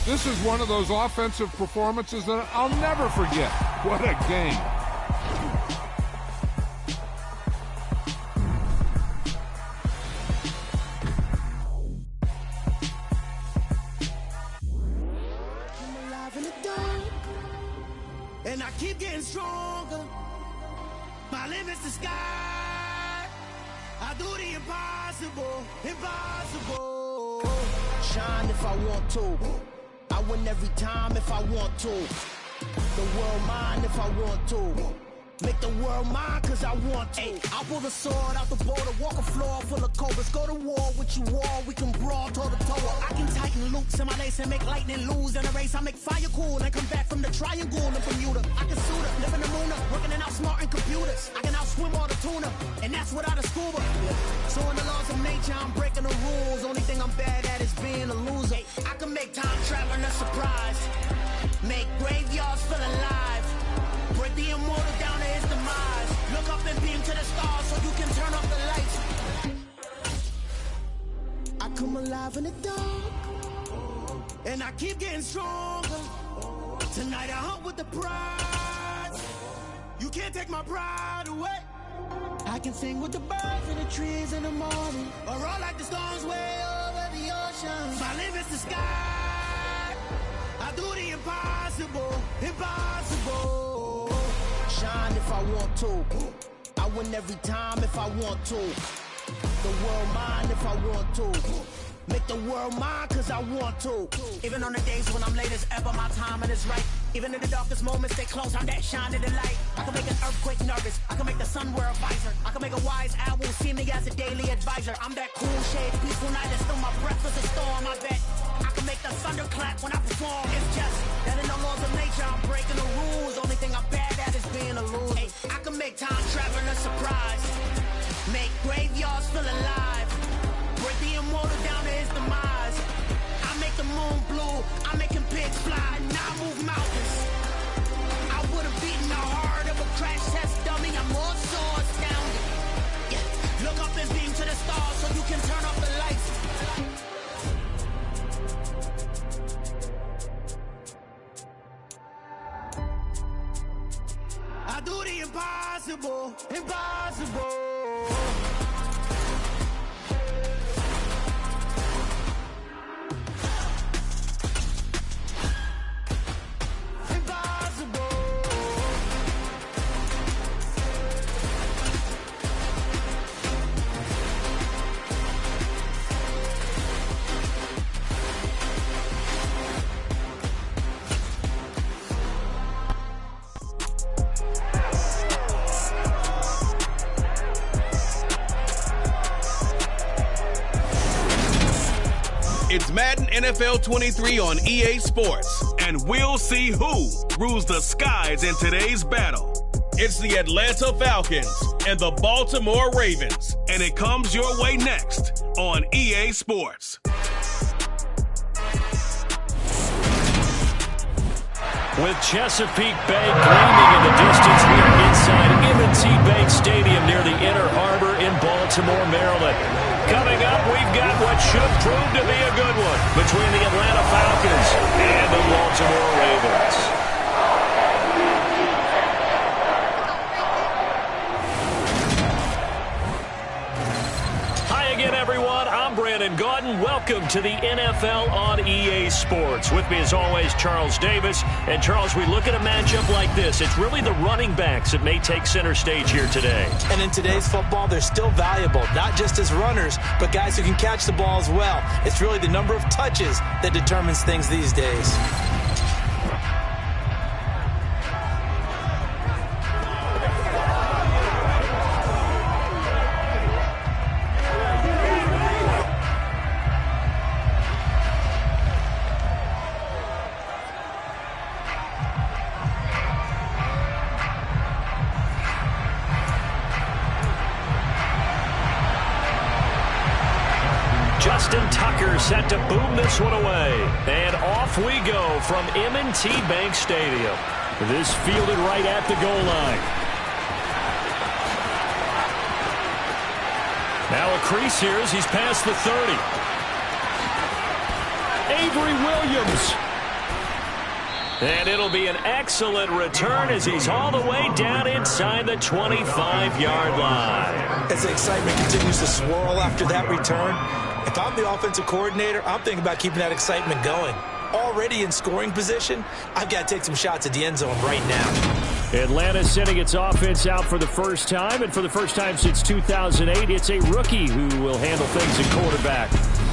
This is one of those offensive performances that I'll never forget. What a game. I'm alive in the dark, and I keep getting stronger. My limit's the sky. I do the impossible, impossible. Shine if I want to. I win every time if I want to. The world mine if I want to. Make the world mine cause I want to. Ay, I'll pull the sword out the border, walk a floor full of cobras. Go to war with you all, we can brawl toe to toe. I can tighten loops in my lace and make lightning lose in a race. I make fire cool and come back from the triangle in Bermuda. I can suit up, live in the moon up, working and outsmarting computers. I can outswim all the tuna, and that's without a scuba. So in the laws of nature, I'm breaking the rules. Only thing I'm bad at is being a loser. Ay, I can make time traveling a surprise. Make graveyards feel alive. Break the immortal down to his demise. Look up and beam to the stars so you can turn off the lights. I come alive in the dark, and I keep getting stronger. Tonight I hunt with the pride. You can't take my pride away. I can sing with the birds and the trees in the morning, or roll like the storms way over the ocean. My limit's the sky. I do the impossible, impossible. Shine if I want to. I win every time if I want to. The world mine if I want to. Make the world mine cause I want to. Even on the days when I'm late as ever, my timing is right. Even in the darkest moments, stay close, I'm that shining the light. I can make an earthquake nervous, I can make the sun wear a visor. I can make a wise owl see me as a daily advisor. I'm that cool shade, peaceful night, and still my breath is a storm, I bet. I can make the thunder clap when I perform. It's just that in the laws of nature, I'm breaking the rules. Only thing I'm bad at is being a loser. Ay, I can make time traveling a surprise. Make graveyards feel alive. Break the immortal down to his demise. I make the moon blue, I'm making pigs fly. Now I move mountains. I would have beaten the heart of a crash test dummy. I'm more so astounded. Yeah. Look up and beam to the stars so you can turn off the lights. I do the impossible, impossible. It's Madden NFL 23 on EA Sports, and we'll see who rules the skies in today's battle. It's the Atlanta Falcons and the Baltimore Ravens, and it comes your way next on EA Sports. With Chesapeake Bay gleaming in the distance, we are inside M&T Bank Stadium near the Inner Harbor in Baltimore, Maryland. Coming up, we've got what should prove to be a good one between the Atlanta Falcons and the Baltimore Ravens. Hi again, everyone. I'm Brandon Gaudin. Welcome to the NFL on EA Sports. With me, as always, Charles Davis. And, Charles, we look at a matchup like this. It's really the running backs that may take center stage here today. And in today's football, they're still valuable, not just as runners, but guys who can catch the ball as well. It's really the number of touches that determines things these days. Justin Tucker set to boom this one away. And off we go from M&T Bank Stadium. This fielded right at the goal line. Now a crease here as he's past the 30. Avery Williams And it'll be an excellent return as he's all the way down inside the 25-yard line. As the excitement continues to swirl after that return, if I'm the offensive coordinator, I'm thinking about keeping that excitement going. Already in scoring position, I've got to take some shots at the end zone right now. Atlanta sending its offense out for the first time, and for the first time since 2008, it's a rookie who will handle things at quarterback.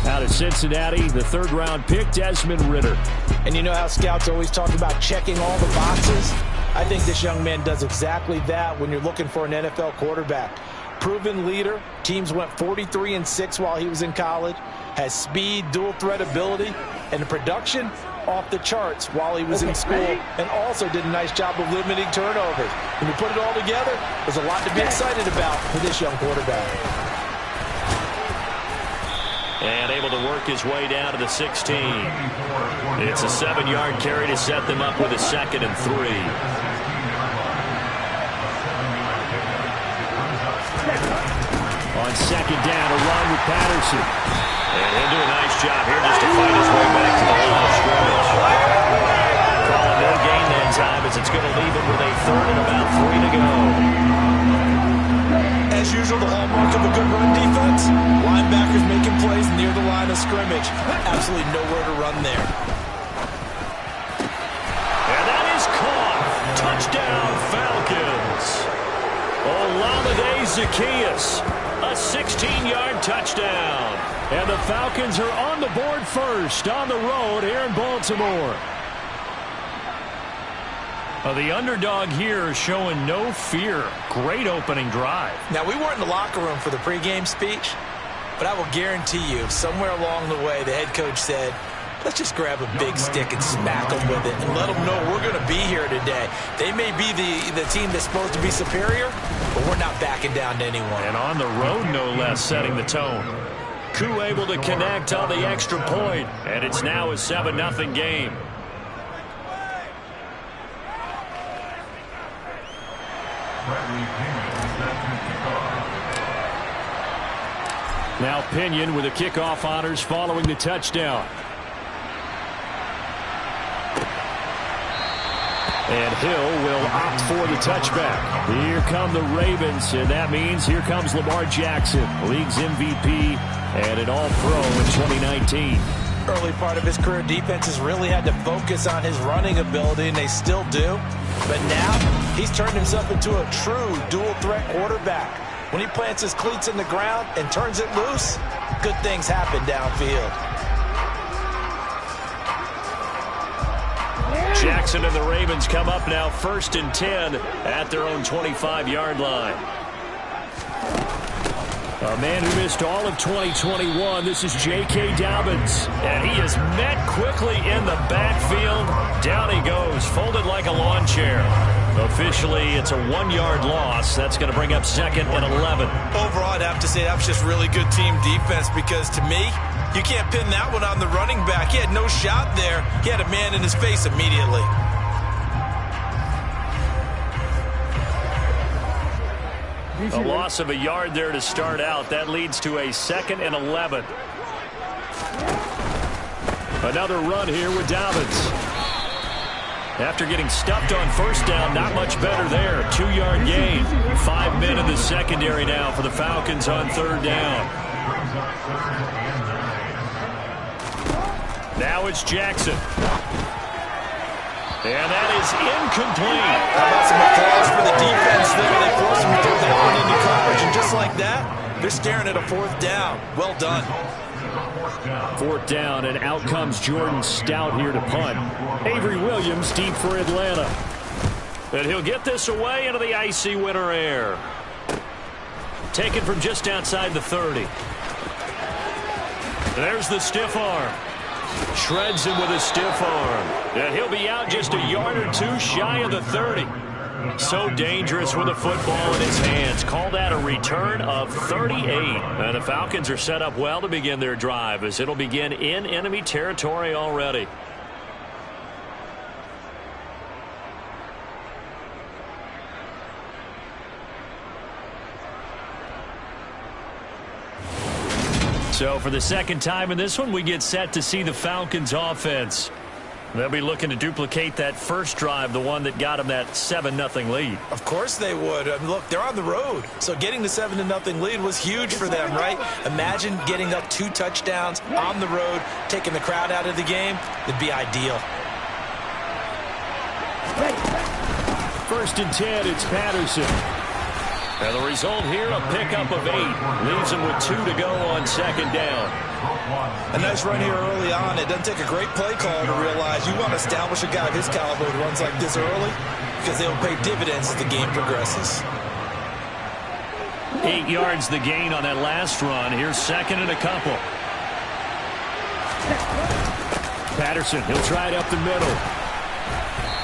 Out of Cincinnati, the third-round pick, Desmond Ridder. And you know how scouts always talk about checking all the boxes? I think this young man does exactly that when you're looking for an NFL quarterback. Proven leader. Teams went 43-6 while he was in college. Has speed, dual threat ability, and the production off the charts while he was in school, and also did a nice job of limiting turnovers. When you put it all together, there's a lot to be excited about for this young quarterback. And able to work his way down to the 16. It's a 7-yard carry to set them up with a 2nd and 3. On 2nd down, a run with Patterson. And he'll do a nice job here just to fight his way back to the line of scrimmage. Calling no gain that time as it's going to leave him with a 3rd and about 3 to go. As usual, the hallmark of a good run defense, linebackers making plays near the line of scrimmage. Absolutely nowhere to run there. And that is caught. Touchdown, Falcons. Olamide Zaccheaus, a 16-yard touchdown. And the Falcons are on the board first on the road here in Baltimore. The underdog here showing no fear. Great opening drive. Now, we weren't in the locker room for the pregame speech, but I will guarantee you, somewhere along the way, the head coach said, let's just grab a big stick and smack them with it and let them know we're going to be here today. They may be the team that's supposed to be superior, but we're not backing down to anyone. And on the road, no less, setting the tone. Koo able to connect on the extra point, and it's now a 7-0 game. Now Pinion with the kickoff honors following the touchdown. And Hill will opt for the touchback. Here come the Ravens, and that means here comes Lamar Jackson, league's MVP and an All-Pro in 2019. Early part of his career, defenses really had to focus on his running ability, and they still do. But now he's turned himself into a true dual-threat quarterback. When he plants his cleats in the ground and turns it loose, good things happen downfield. Jackson and the Ravens come up now 1st and 10 at their own 25-yard line. A man who missed all of 2021, this is J.K. Dobbins. And he is met quickly in the backfield. Down he goes, folded like a lawn chair. Officially, it's a 1-yard loss. That's going to bring up 2nd and 11. Overall, I'd have to say that was just really good team defense because, to me, you can't pin that one on the running back. He had no shot there. He had a man in his face immediately. A loss of a yard there to start out. That leads to a 2nd and 11. Another run here with Dobbins. After getting stuffed on 1st down, not much better there. 2-yard gain. 5 men in the secondary now for the Falcons on 3rd down. Now it's Jackson. And that is incomplete. How about some applause for the defense there? They forced him to throw that one into coverage, and just like that, they're staring at a 4th down. Well done. 4th down, and out comes Jordan Stout here to punt. Avery Williams deep for Atlanta. And he'll get this away into the icy winter air. Taken from just outside the 30. There's the stiff arm. Shreds him with a stiff arm. And he'll be out just a yard or two shy of the 30. So dangerous with a football in his hands. Call that a return of 38. And the Falcons are set up well to begin their drive as it'll begin in enemy territory already. So for the 2nd time in this one, we get set to see the Falcons offense. They'll be looking to duplicate that first drive, the one that got them that 7-0 lead. Of course they would. I mean, look, they're on the road. So getting the 7-0 lead was huge for them, right? Imagine getting up 2 touchdowns on the road, taking the crowd out of the game. It'd be ideal. First and 10, it's Patterson. And the result here, a pickup of 8. Leaves him with 2 to go on second down. A nice run here early on. It doesn't take a great play call to realize you want to establish a guy of his caliber who runs like this early because they'll pay dividends as the game progresses. 8 yards the gain on that last run. Here's second and a couple. Patterson, he'll try it up the middle.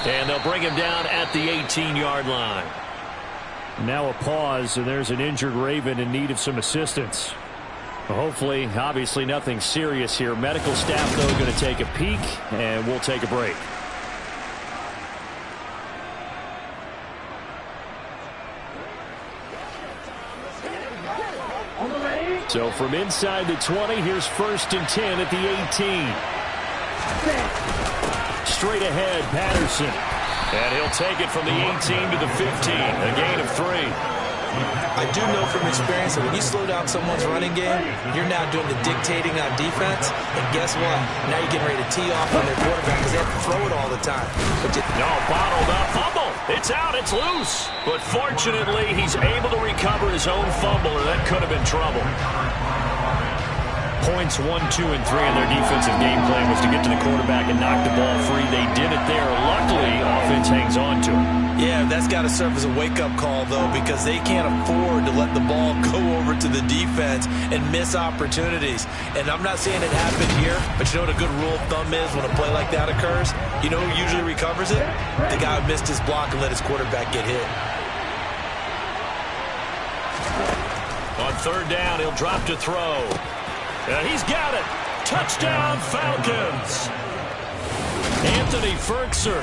And they'll bring him down at the 18-yard line. Now a pause, and there's an injured Raven in need of some assistance. Hopefully, obviously nothing serious here. Medical staff, though, going to take a peek, and we'll take a break. So from inside the 20, here's first and 10 at the 18. Straight ahead, Patterson. And he'll take it from the 18 to the 15, a gain of 3. I do know from experience that when you slow down someone's running game, you're now doing the dictating on defense. And guess what? Now you're getting ready to tee off on their quarterback because they have to throw it all the time. No, bottled up. Fumble. It's out. It's loose. But fortunately, he's able to recover his own fumble, or that could have been trouble. Points 1, 2, and 3 in their defensive game plan was to get to the quarterback and knock the ball free. They did it there. Luckily, offense hangs on to it. Yeah, that's got to serve as a wake-up call, though, because they can't afford to let the ball go over to the defense and miss opportunities. And I'm not saying it happened here, but you know what a good rule of thumb is when a play like that occurs? You know who usually recovers it? The guy who missed his block and let his quarterback get hit. On third down, he'll drop to throw. And he's got it. Touchdown, Falcons. Anthony Ferkser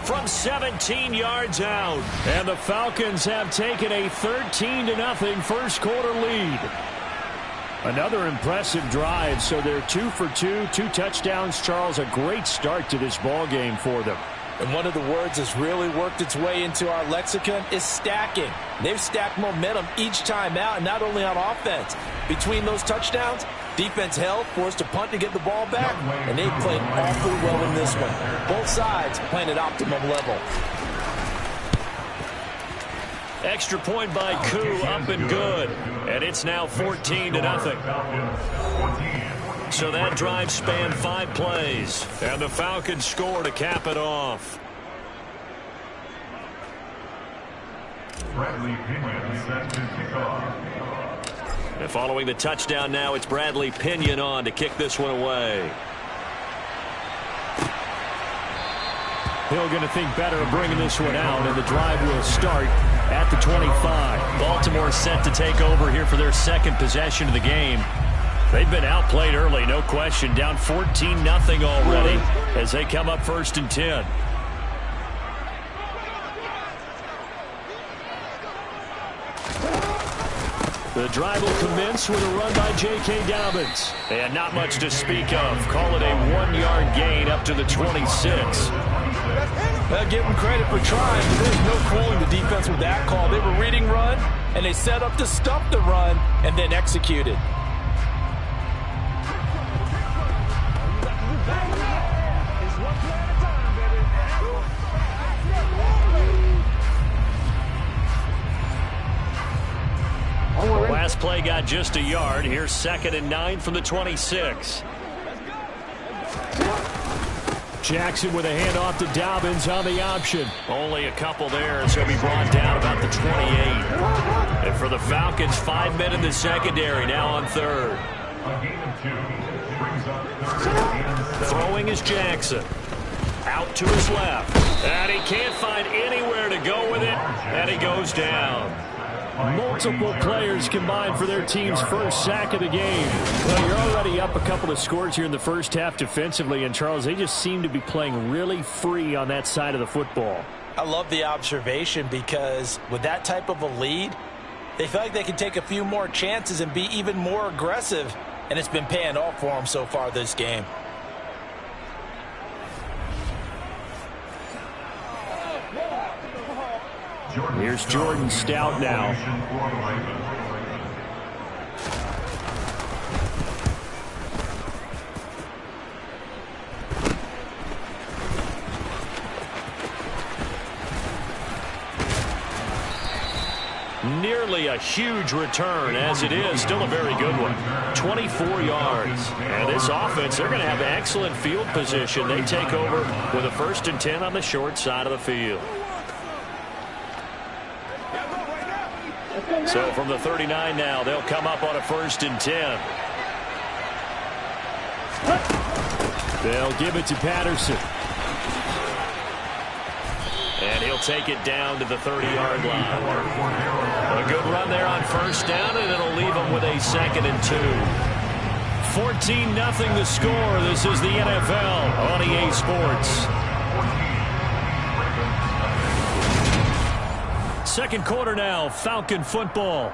from 17 yards out. And the Falcons have taken a 13-0 first quarter lead. Another impressive drive, so they're 2 for 2, 2 touchdowns. Charles, a great start to this ball game for them. And one of the words that's really worked its way into our lexicon is stacking. They've stacked momentum each time out, and not only on offense. Between those touchdowns, defense held, forced a punt to get the ball back, and they played awfully well in this one. Both sides playing at optimum level. Extra point by Koo, up and good. And it's now 14-0. So that drive spanned 5 plays. And the Falcons score to cap it off. And following the touchdown now, it's Bradley Pinion on to kick this one away. Hill going to think better of bringing this one out, and the drive will start at the 25. Baltimore set to take over here for their second possession of the game. They've been outplayed early, no question. Down 14-0 already as they come up first and 10. The drive will commence with a run by J.K. Dobbins. And not much to speak of. Call it a 1-yard gain up to the 26. Well, give them credit for trying, but there's no fooling the defense with that call. They were reading run, and they set up to stop the run and then executed. Last play got just a yard. Here's 2nd and 9 from the 26. Jackson with a handoff to Dobbins on the option. Only a couple there, so he'll be brought down about the 28. And for the Falcons, 5 men in the secondary, now on third. Throwing is Jackson. Out to his left. And he can't find anywhere to go with it, and he goes down. Multiple players combined for their team's first sack of the game. Well, you're already up a couple of scores here in the first half defensively, and Charles, they just seem to be playing really free on that side of the football. I love the observation because with that type of a lead, they feel like they can take a few more chances and be even more aggressive, and it's been paying off for them so far this game. Here's Jordan Stout now. Nearly a huge return, as it is still a very good one. 24 yards. And this offense, they're going to have excellent field position. They take over with a 1st and 10 on the short side of the field. So from the 39 now, they'll come up on a 1st and 10. They'll give it to Patterson. And he'll take it down to the 30-yard line. A good run there on 1st down, and it'll leave them with a 2nd and 2. 14-0 the score. This is the NFL on EA Sports. Second quarter now, Falcon football,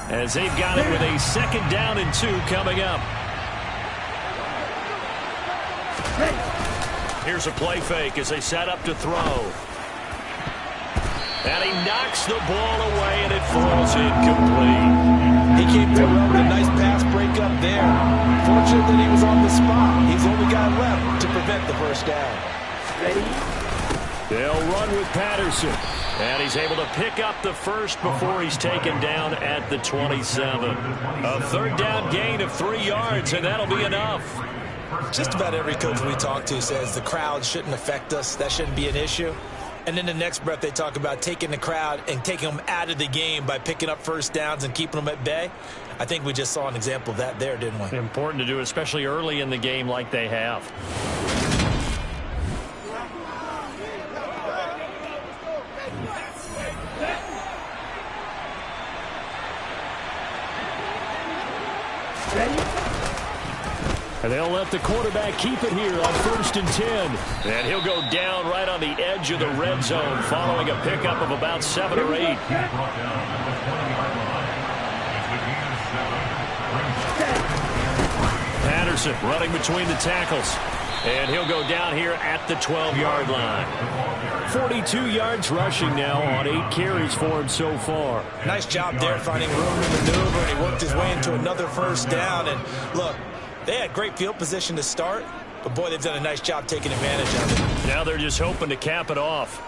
as they've got it with a 2nd down and 2 coming up. Here's a play fake as they set up to throw. And he knocks the ball away, and it falls incomplete. He came through well with a nice pass breakup there. Fortunate that he was on the spot. He's the only guy left to prevent the 1st down. They'll run with Patterson. And he's able to pick up the 1st before he's taken down at the 27. A 3rd down gain of 3 yards, and that'll be enough. Just about every coach we talk to says the crowd shouldn't affect us. That shouldn't be an issue. And in the next breath, they talk about taking the crowd and taking them out of the game by picking up 1st downs and keeping them at bay. I think we just saw an example of that there, didn't we? Important to do, especially early in the game like they have. And they'll let the quarterback keep it here on 1st and 10. And he'll go down right on the edge of the red zone following a pickup of about 7 or 8. Patterson running between the tackles. And he'll go down here at the 12-yard line. 42 yards rushing now on 8 carries for him so far. Nice job there finding room to maneuver, and he worked his way into another 1st down. And look, they had great field position to start, but boy, they've done a nice job taking advantage of it. Now they're just hoping to cap it off.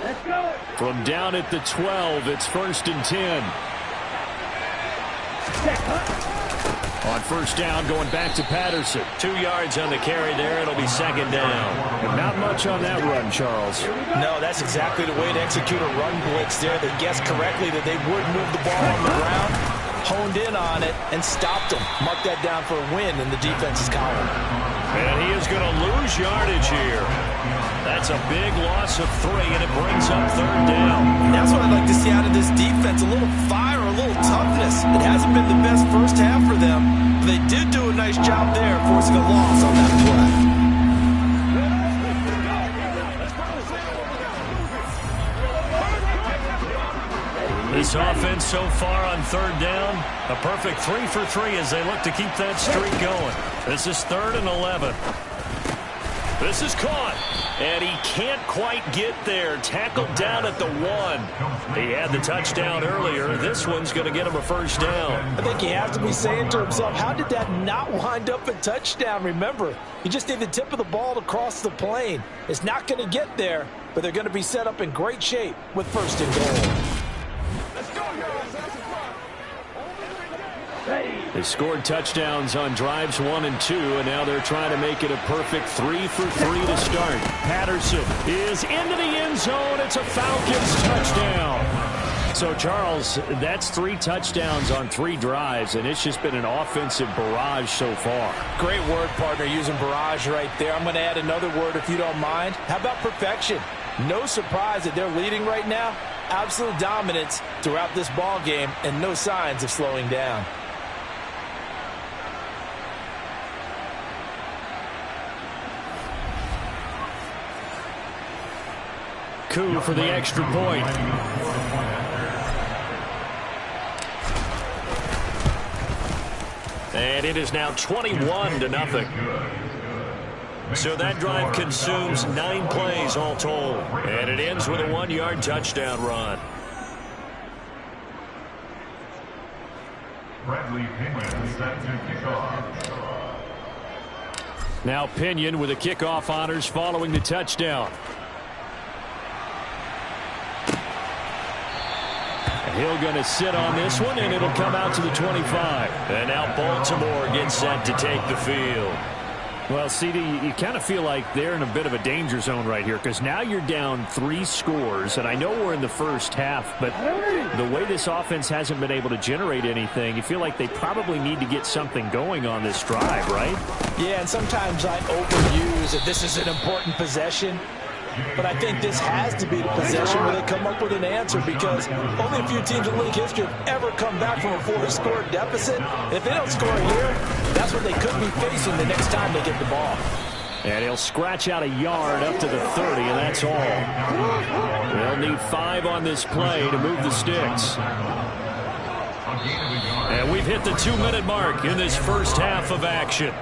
Let's go. From down at the 12, it's 1st and 10. On 1st down, going back to Patterson. 2 yards on the carry there. It'll be 2nd down. Not much on that run, Charles. No, that's exactly the way to execute a run blitz there. They guessed correctly that they would move the ball on the ground, honed in on it, and stopped them. Mark that down for a win in the defense's column. And he is going to lose yardage here. That's a big loss of 3, and it brings up 3rd down. And that's what I'd like to see out of this defense, a little fire, a little toughness. It hasn't been the best 1st half for them, but they did do a nice job there, forcing a loss on that play. This offense so far on 3rd down, a perfect 3 for 3 as they look to keep that streak going. This is 3rd and 11. This is caught, and he can't quite get there. Tackled down at the 1. He had the touchdown earlier. This one's going to get him a 1st down. I think he has to be saying to himself, how did that not wind up a touchdown? Remember, you just need the tip of the ball to cross the plane. It's not going to get there, but they're going to be set up in great shape with 1st and goal. They scored touchdowns on drives 1 and 2, and now they're trying to make it a perfect 3 for 3 to start. Patterson is into the end zone. It's a Falcons touchdown. So, Charles, that's 3 touchdowns on 3 drives, and it's just been an offensive barrage so far. Great word, partner, using barrage right there. I'm going to add another word if you don't mind. How about perfection? No surprise that they're leading right now. Absolute dominance throughout this ball game, and no signs of slowing down. Coup for the extra point. And it is now 21-0. So that drive consumes 9 plays all told. And it ends with a 1-yard touchdown run. Bradley Pinion set to kick off. Now Pinion with the kickoff honors following the touchdown. Hill going to sit on this one, and it'll come out to the 25. And now Baltimore gets set to take the field. Well, CD, you kind of feel like they're in a bit of a danger zone right here because now you're down 3 scores, and I know we're in the first half, but the way this offense hasn't been able to generate anything, you feel like they probably need to get something going on this drive, right? Yeah, and sometimes I overuse that this is an important possession. But I think this has to be the possession where they come up with an answer because only a few teams in league history have ever come back from a 4-score deficit. If they don't score here, that's what they could be facing the next time they get the ball. And he'll scratch out a yard up to the 30, and that's all. They'll need 5 on this play to move the sticks. And we've hit the 2-minute mark in this first half of action.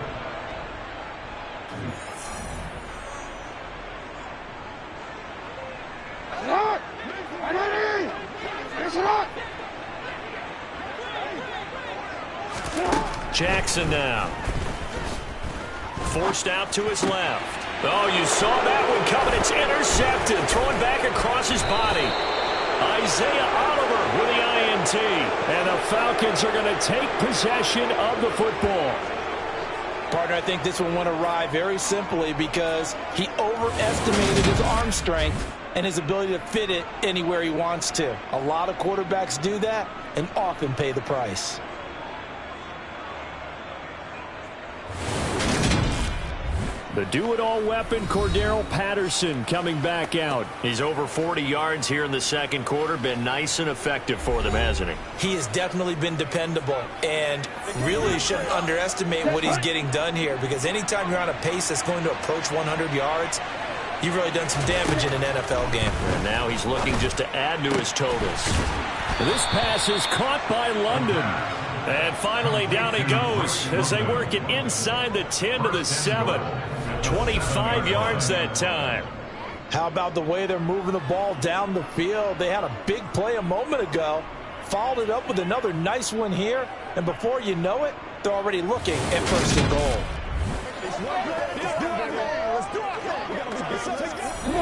Jackson now. Forced out to his left. Oh, you saw that one coming. It's intercepted. Throwing back across his body. Isaiah Oliver with the INT. And the Falcons are going to take possession of the football. Partner, I think this one went awry very simply because he overestimated his arm strength and his ability to fit it anywhere he wants to. A lot of quarterbacks do that and often pay the price. The do-it-all weapon, Cordero Patterson, coming back out. He's over 40 yards here in the second quarter. Been nice and effective for them, hasn't he? He has definitely been dependable and really shouldn't underestimate what he's getting done here because anytime you're on a pace that's going to approach 100 yards, you've really done some damage in an NFL game. And now he's looking just to add to his totals. This pass is caught by London. And finally down he goes as they work it inside the 10 to the 7. 25 yards that time. How about the way they're moving the ball down the field? They had a big play a moment ago, followed it up with another nice one here, and before you know it, they're already looking at first and goal.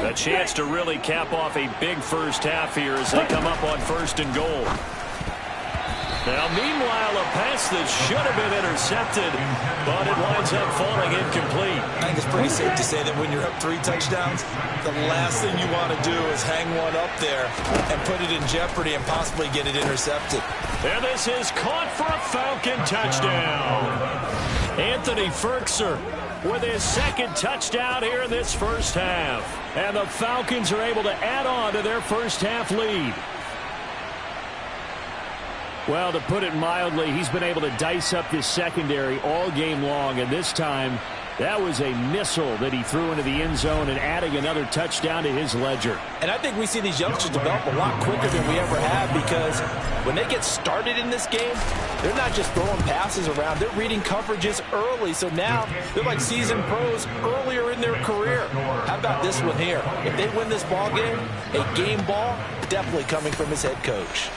A chance to really cap off a big first half here as they come up on first and goal. Now, meanwhile, a pass that should have been intercepted, but it winds up falling incomplete. I think it's pretty safe to say that when you're up 3 touchdowns, the last thing you want to do is hang one up there and put it in jeopardy and possibly get it intercepted. And this is caught for a Falcon touchdown. Anthony Ferkser with his second touchdown here in this first half. And the Falcons are able to add on to their first half lead. Well, to put it mildly, he's been able to dice up this secondary all game long, and this time that was a missile that he threw into the end zone and adding another touchdown to his ledger. And I think we see these youngsters develop a lot quicker than we ever have because when they get started in this game, they're not just throwing passes around. They're reading coverages early, so now they're like seasoned pros earlier in their career. How about this one here? If they win this ball game, a game ball definitely coming from his head coach.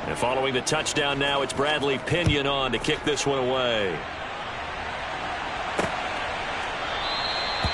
And following the touchdown now, it's Bradley Pinion on to kick this one away.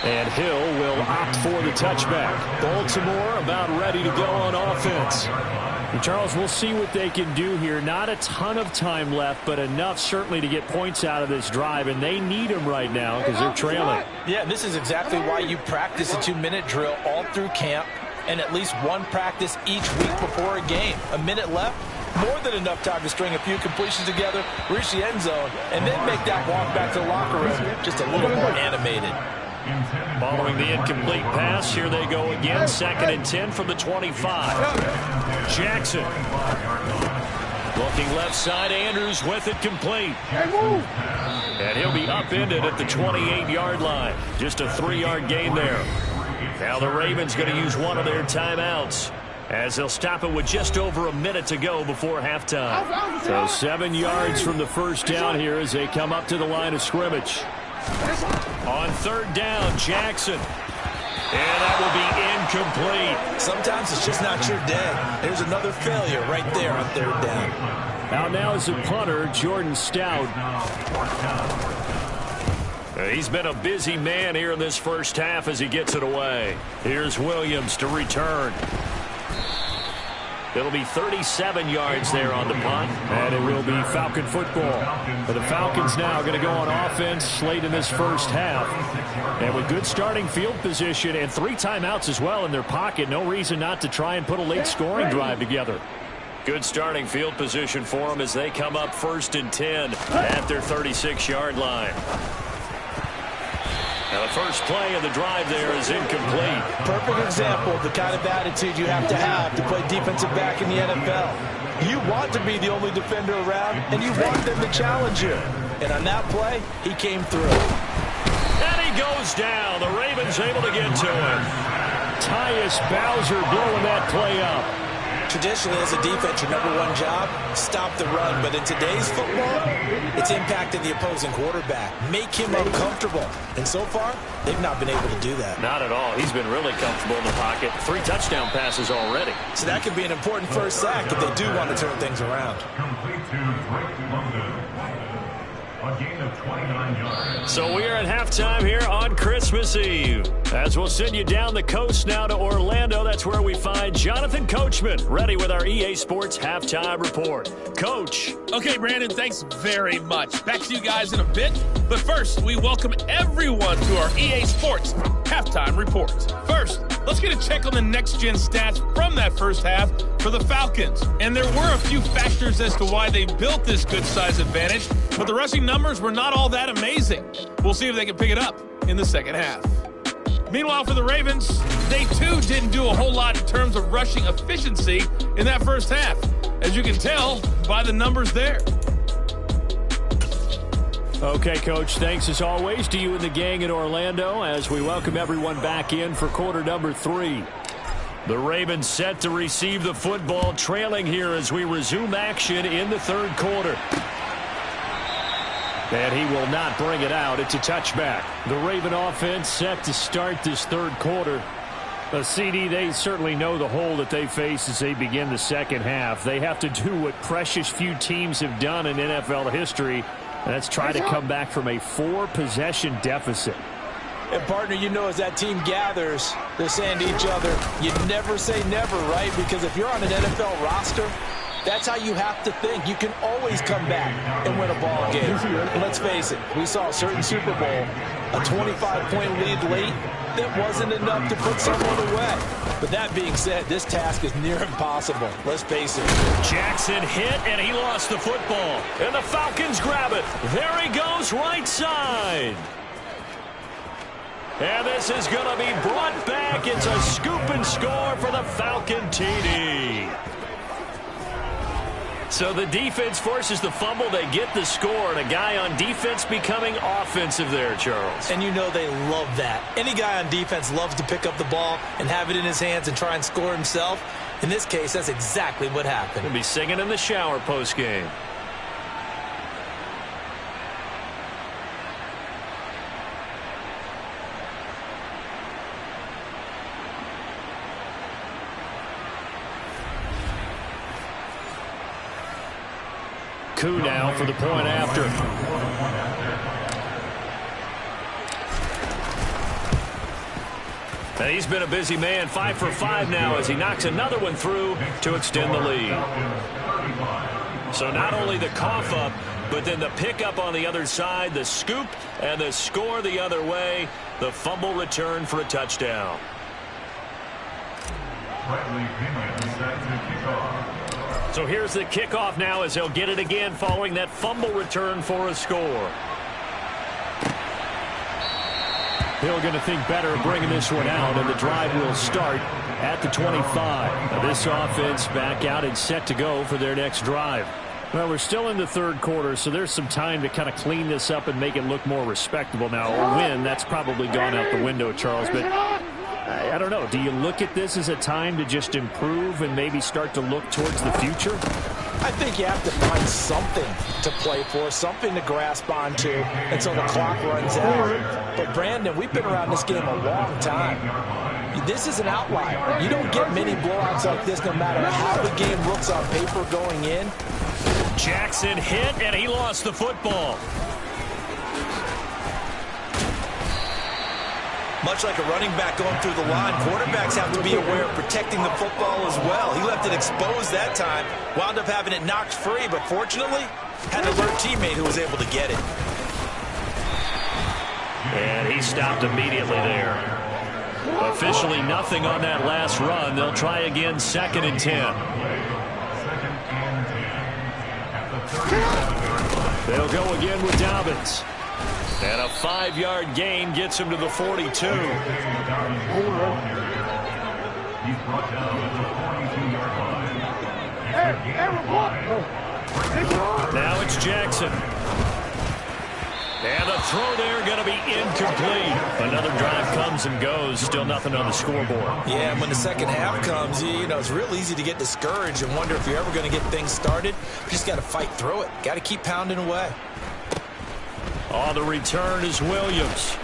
And Hill will opt for the touchback. Baltimore about ready to go on offense. And Charles, we'll see what they can do here. Not a ton of time left, but enough certainly to get points out of this drive, and they need them right now because they're trailing. Yeah, this is exactly why you practice a 2-minute drill all through camp and at least one practice each week before a game. A minute left, more than enough time to string a few completions together, reach the end zone, and then make that walk back to the locker room just a little more animated. Following the incomplete pass, here they go again. 2nd and 10 from the 25. Jackson. Looking left side, Andrews with it complete. And he'll be upended at the 28-yard line. Just a 3-yard gain there. Now the Ravens going to use one of their timeouts. as they'll stop it with just over a minute to go before halftime. So 7 yards from the first down here as they come up to the line of scrimmage. On third down, Jackson. And that will be incomplete. Sometimes it's just not your day. There's another failure right there on third down. Out now is the punter, Jordan Stout. He's been a busy man here in this first half as he gets it away. Here's Williams to return. It'll be 37 yards there on the punt, and it will be Falcon football. But the Falcons now going to go on offense late in this first half. And with good starting field position and 3 timeouts as well in their pocket, no reason not to try and put a late scoring drive together. Good starting field position for them as they come up 1st and 10 at their 36-yard line. Now the first play of the drive there is incomplete. Perfect example of the kind of attitude you have to play defensive back in the NFL. You want to be the only defender around, and you want them to challenge you. And on that play, he came through. And he goes down. The Ravens able to get to him. Tyus Bowser blowing that play up. Traditionally, as a defense, your #1 job, stop the run. But in today's football, it's impacted the opposing quarterback. Make him uncomfortable. And so far, they've not been able to do that. Not at all. He's been really comfortable in the pocket. 3 touchdown passes already. So that could be an important first sack if they do want to turn things around. Complete to Drake London. A gain of 29 yards. So we are at halftime here on Christmas Eve. As we'll send you down the coast now to Orlando. That's where we find Jonathan Coachman ready with our EA Sports Halftime Report. Coach. Okay, Brandon, thanks very much. Back to you guys in a bit. But first, we welcome everyone to our EA Sports Halftime Report. First, let's get a check on the next-gen stats from that first half for the Falcons. And there were a few factors as to why they built this good-size advantage, but the rushing numbers were not all that amazing. We'll see if they can pick it up in the second half. Meanwhile, for the Ravens, they too didn't do a whole lot in terms of rushing efficiency in that first half, as you can tell by the numbers there. Okay, Coach, thanks as always to you and the gang in Orlando as we welcome everyone back in for quarter number 3. The Ravens set to receive the football, trailing here as we resume action in the third quarter. And he will not bring it out. It's a touchback. The Raven offense set to start this third quarter. CD, they certainly know the hole that they face as they begin the second half. They have to do what precious few teams have done in NFL history, and that's try to come back from a 4-possession deficit. And, partner, you know as that team gathers, they're saying to each other, you never say never, right? Because if you're on an NFL roster, that's how you have to think. You can always come back and win a ball game. And let's face it, we saw a certain Super Bowl, a 25-point lead late, that wasn't enough to put someone away. But that being said, this task is near impossible. Let's face it. Jackson hit, and he lost the football. And the Falcons grab it. There he goes, right side. And this is going to be brought back. It's a scoop and score for the Falcon TD. So the defense forces the fumble. They get the score, and a guy on defense becoming offensive there, Charles. And you know they love that. Any guy on defense loves to pick up the ball and have it in his hands and try and score himself. In this case, that's exactly what happened. He'll be singing in the shower post-game. Coup now for the point after. And he's been a busy man, 5 for 5 now as he knocks another one through to extend the lead. So not only the cough up, but then the pickup on the other side, the scoop, and the score the other way. The fumble return for a touchdown. So here's the kickoff now as they'll get it again following that fumble return for a score. Hill going to think better of bringing this one out, and the drive will start at the 25. Now this offense back out and set to go for their next drive. Well, we're still in the third quarter, so there's some time to kind of clean this up and make it look more respectable. Now, a win, that's probably gone out the window, Charles, but I don't know. Do you look at this as a time to just improve and maybe start to look towards the future? I think you have to find something to play for, something to grasp onto until the clock runs out. But, Brandon, we've been around this game a long time. This is an outlier. You don't get many blowouts like this no matter how the game looks on paper going in. Jackson hit, and he lost the football. Much like a running back going through the line, quarterbacks have to be aware of protecting the football as well. He left it exposed that time, wound up having it knocked free, but fortunately, had an alert teammate who was able to get it. And he stopped immediately there. Officially nothing on that last run. They'll try again, 2nd and 10. They'll go again with Dobbins. And a 5-yard gain gets him to the 42. He's brought down at the 42-yard line. Now it's Jackson. And the throw there going to be incomplete. Another drive comes and goes. Still nothing on the scoreboard. Yeah, and when the second half comes, you know, it's real easy to get discouraged and wonder if you're ever going to get things started. You just got to fight through it. Got to keep pounding away. On the return is Williams.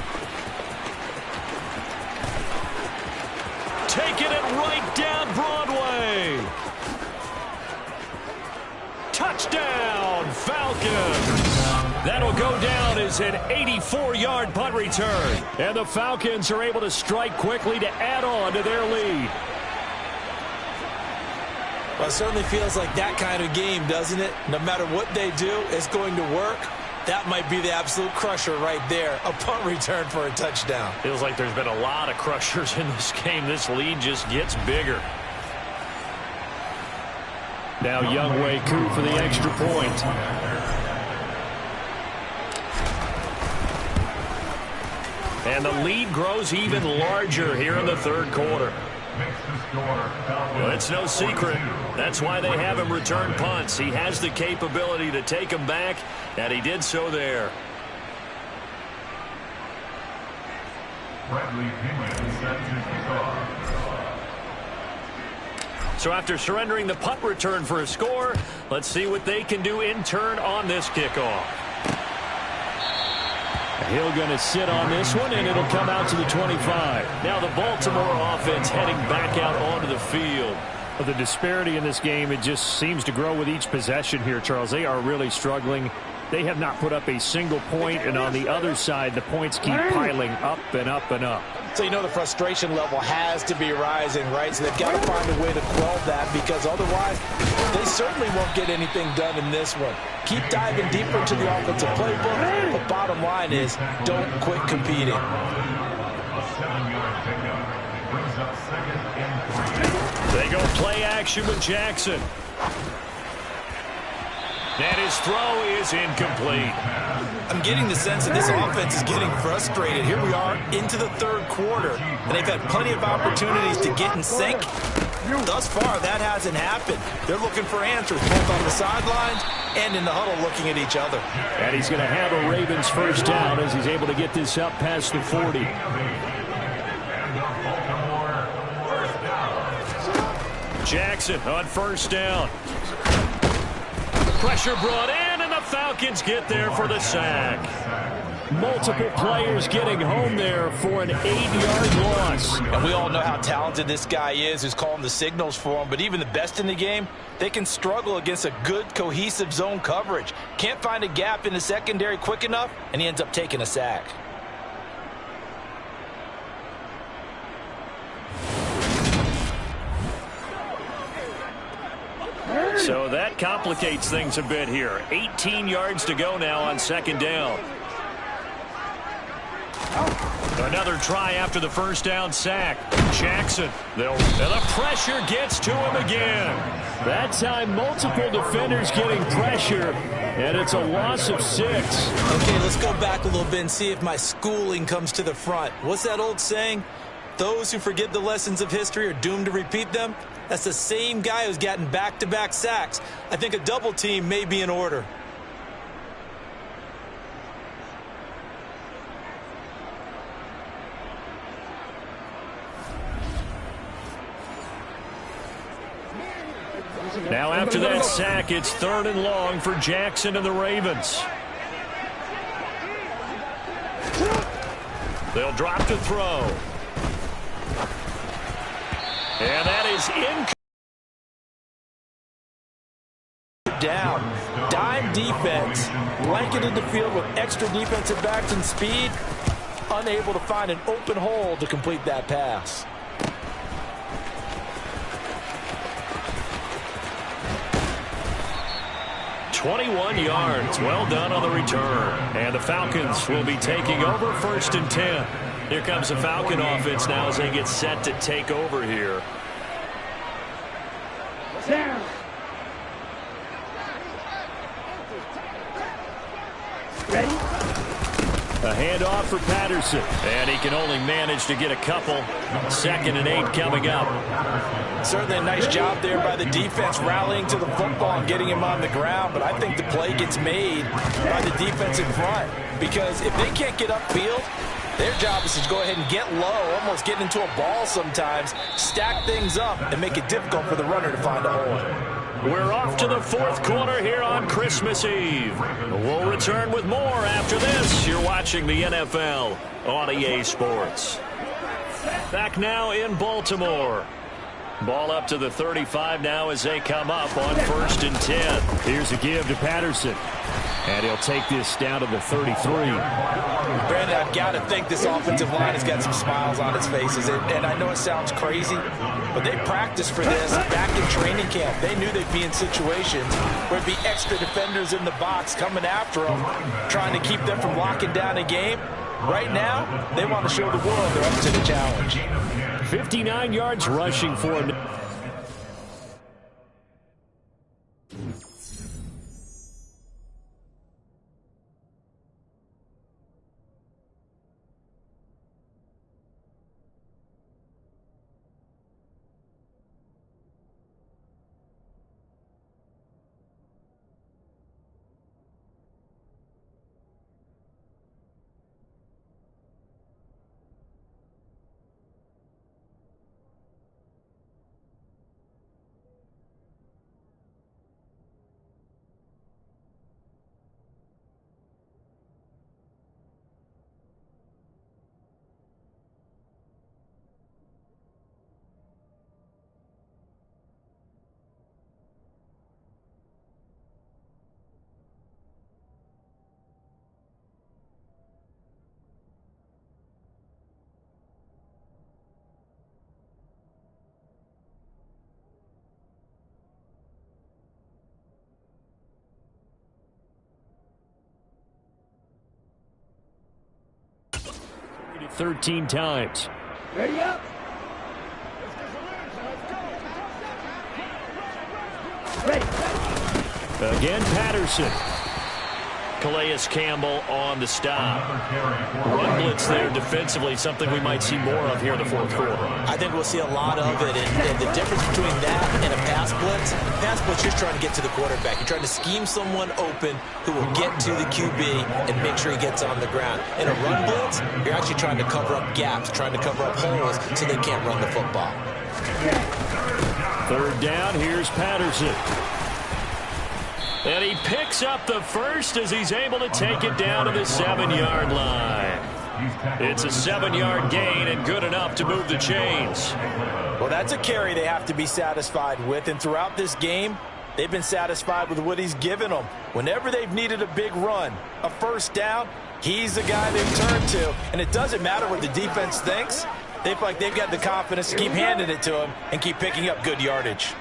Taking it right down Broadway. Touchdown, Falcons. That'll go down as an 84-yard punt return. And the Falcons are able to strike quickly to add on to their lead. Well, it certainly feels like that kind of game, doesn't it? No matter what they do, it's going to work. That might be the absolute crusher right there. A punt return for a touchdown. Feels like there's been a lot of crushers in this game. This lead just gets bigger. Now Younghoe Koo for the extra point. And the lead grows even larger here in the third quarter. Well, it's no secret. That's why they have him return punts. He has the capability to take them back, and he did so there. So after surrendering the punt return for a score, let's see what they can do in turn on this kickoff. Hill going to sit on this one, and it'll come out to the 25. Now the Baltimore offense heading back out onto the field. But the disparity in this game, it just seems to grow with each possession here, Charles. They are really struggling. They have not put up a single point, and on the other side, the points keep piling up and up and up. So you know the frustration level has to be rising, right? So they've got to find a way to quell that, because otherwise they certainly won't get anything done in this one. Keep diving deeper into the offensive playbook, but bottom line is don't quit competing. They go play action with Jackson. And his throw is incomplete. I'm getting the sense that this offense is getting frustrated. Here we are into the third quarter, and they've had plenty of opportunities to get in sync. Thus far, that hasn't happened. They're looking for answers, both on the sidelines and in the huddle looking at each other. And he's going to have a Ravens first down as he's able to get this up past the 40. Jackson on first down. Pressure brought in, and the Falcons get there for the sack. Multiple players getting home there for an 8-yard loss. And we all know how talented this guy is who's calling the signals for him, but even the best in the game, they can struggle against a good, cohesive zone coverage. Can't find a gap in the secondary quick enough, and he ends up taking a sack. So that complicates things a bit here. 18 yards to go now on second down. Another try after the first down sack. Jackson. And the pressure gets to him again. That time, multiple defenders getting pressure, and it's a loss of 6. Okay, let's go back a little bit and see if my schooling comes to the front. What's that old saying? Those who forget the lessons of history are doomed to repeat them. That's the same guy who's gotten back-to-back sacks. I think a double team may be in order. Now after that sack, it's 3rd and long for Jackson and the Ravens. They'll drop to throw. And that is down. Dime defense, blanketed the field with extra defensive backs and speed, unable to find an open hole to complete that pass. .21 yards. Well done on the return. And the Falcons will be taking over 1st and 10. Here comes the Falcon offense now as they get set to take over here. Ready? A handoff for Patterson. And he can only manage to get a couple. 2nd and 8 coming up. Certainly a nice job there by the defense rallying to the football and getting him on the ground. But I think the play gets made by the defense in front. Because if they can't get upfield, their job is to go ahead and get low, almost get into a ball sometimes, stack things up, and make it difficult for the runner to find a hole. We're off to the 4th quarter here on Christmas Eve. We'll return with more after this. You're watching the NFL on EA Sports. Back now in Baltimore. Ball up to the 35 now as they come up on 1st and 10. Here's a give to Patterson. And he'll take this down to the 33. Brandon, I've got to think this offensive line has got some smiles on its faces. And I know it sounds crazy, but they practiced for this back in training camp. They knew they'd be in situations where it'd be extra defenders in the box coming after them, trying to keep them from locking down a game. Right now, they want to show the world they're up to the challenge. 59 yards rushing for him. it 13 times. Ready up. Ready. Again, Patterson. Calais Campbell on the stop. Run blitz there defensively, something we might see more of here in the fourth quarter. I think we'll see a lot of it, and the difference between that and a pass blitz, you're trying to get to the quarterback. You're trying to scheme someone open who will get to the QB and make sure he gets on the ground. In a run blitz, you're actually trying to cover up gaps, trying to cover up holes so they can't run the football. Third down, here's Patterson. And he picks up the first as he's able to take it down to the 7-yard line. It's a 7-yard gain and good enough to move the chains. Well, that's a carry they have to be satisfied with. And throughout this game, they've been satisfied with what he's given them. Whenever they've needed a big run, a first down, he's the guy they've turned to. And it doesn't matter what the defense thinks. They feel like they've got the confidence to keep handing it to him and keep picking up good yardage.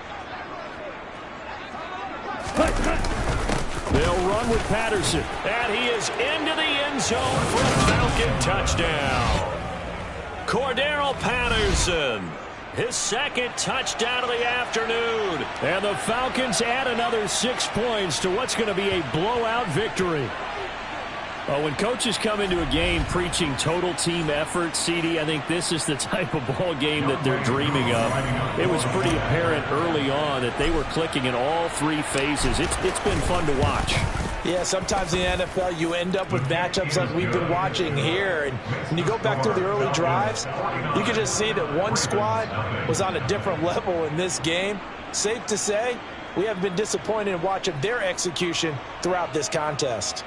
They'll run with Patterson, and he is into the end zone for a Falcon touchdown. Cordero Patterson, his second touchdown of the afternoon. And the Falcons add another 6 points to what's going to be a blowout victory. When coaches come into a game preaching total team effort, CD, I think this is the type of ball game that they're dreaming of. It was pretty apparent early on that they were clicking in all three phases. It's been fun to watch. Yeah, sometimes in the NFL you end up with matchups like we've been watching here. And when you go back through the early drives, you can just see that one squad was on a different level in this game. Safe to say, we have been disappointed in watching their execution throughout this contest.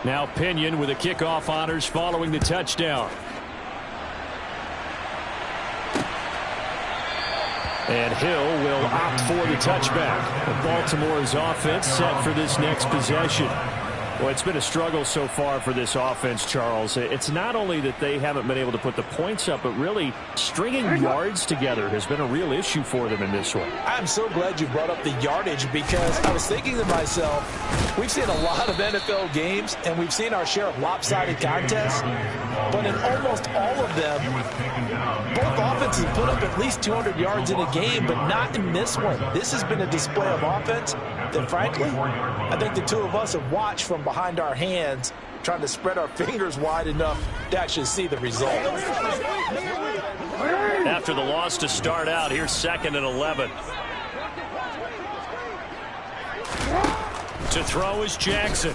Now Pinion with the kickoff honors following the touchdown. And Hill will opt for the touchback. Baltimore's offense set for this next possession. Well, it's been a struggle so far for this offense, Charles. It's not only that they haven't been able to put the points up, but really stringing yards together has been a real issue for them in this one. I'm so glad you brought up the yardage, because I was thinking to myself, we've seen a lot of NFL games, and we've seen our share of lopsided contests, but in almost all of them, both offenses put up at least 200 yards in a game, but not in this one. This has been a display of offense that, frankly, I think the two of us have watched from behind our hands, trying to spread our fingers wide enough to actually see the result. After the loss to start out, here's 2nd and 11. To throw is Jackson.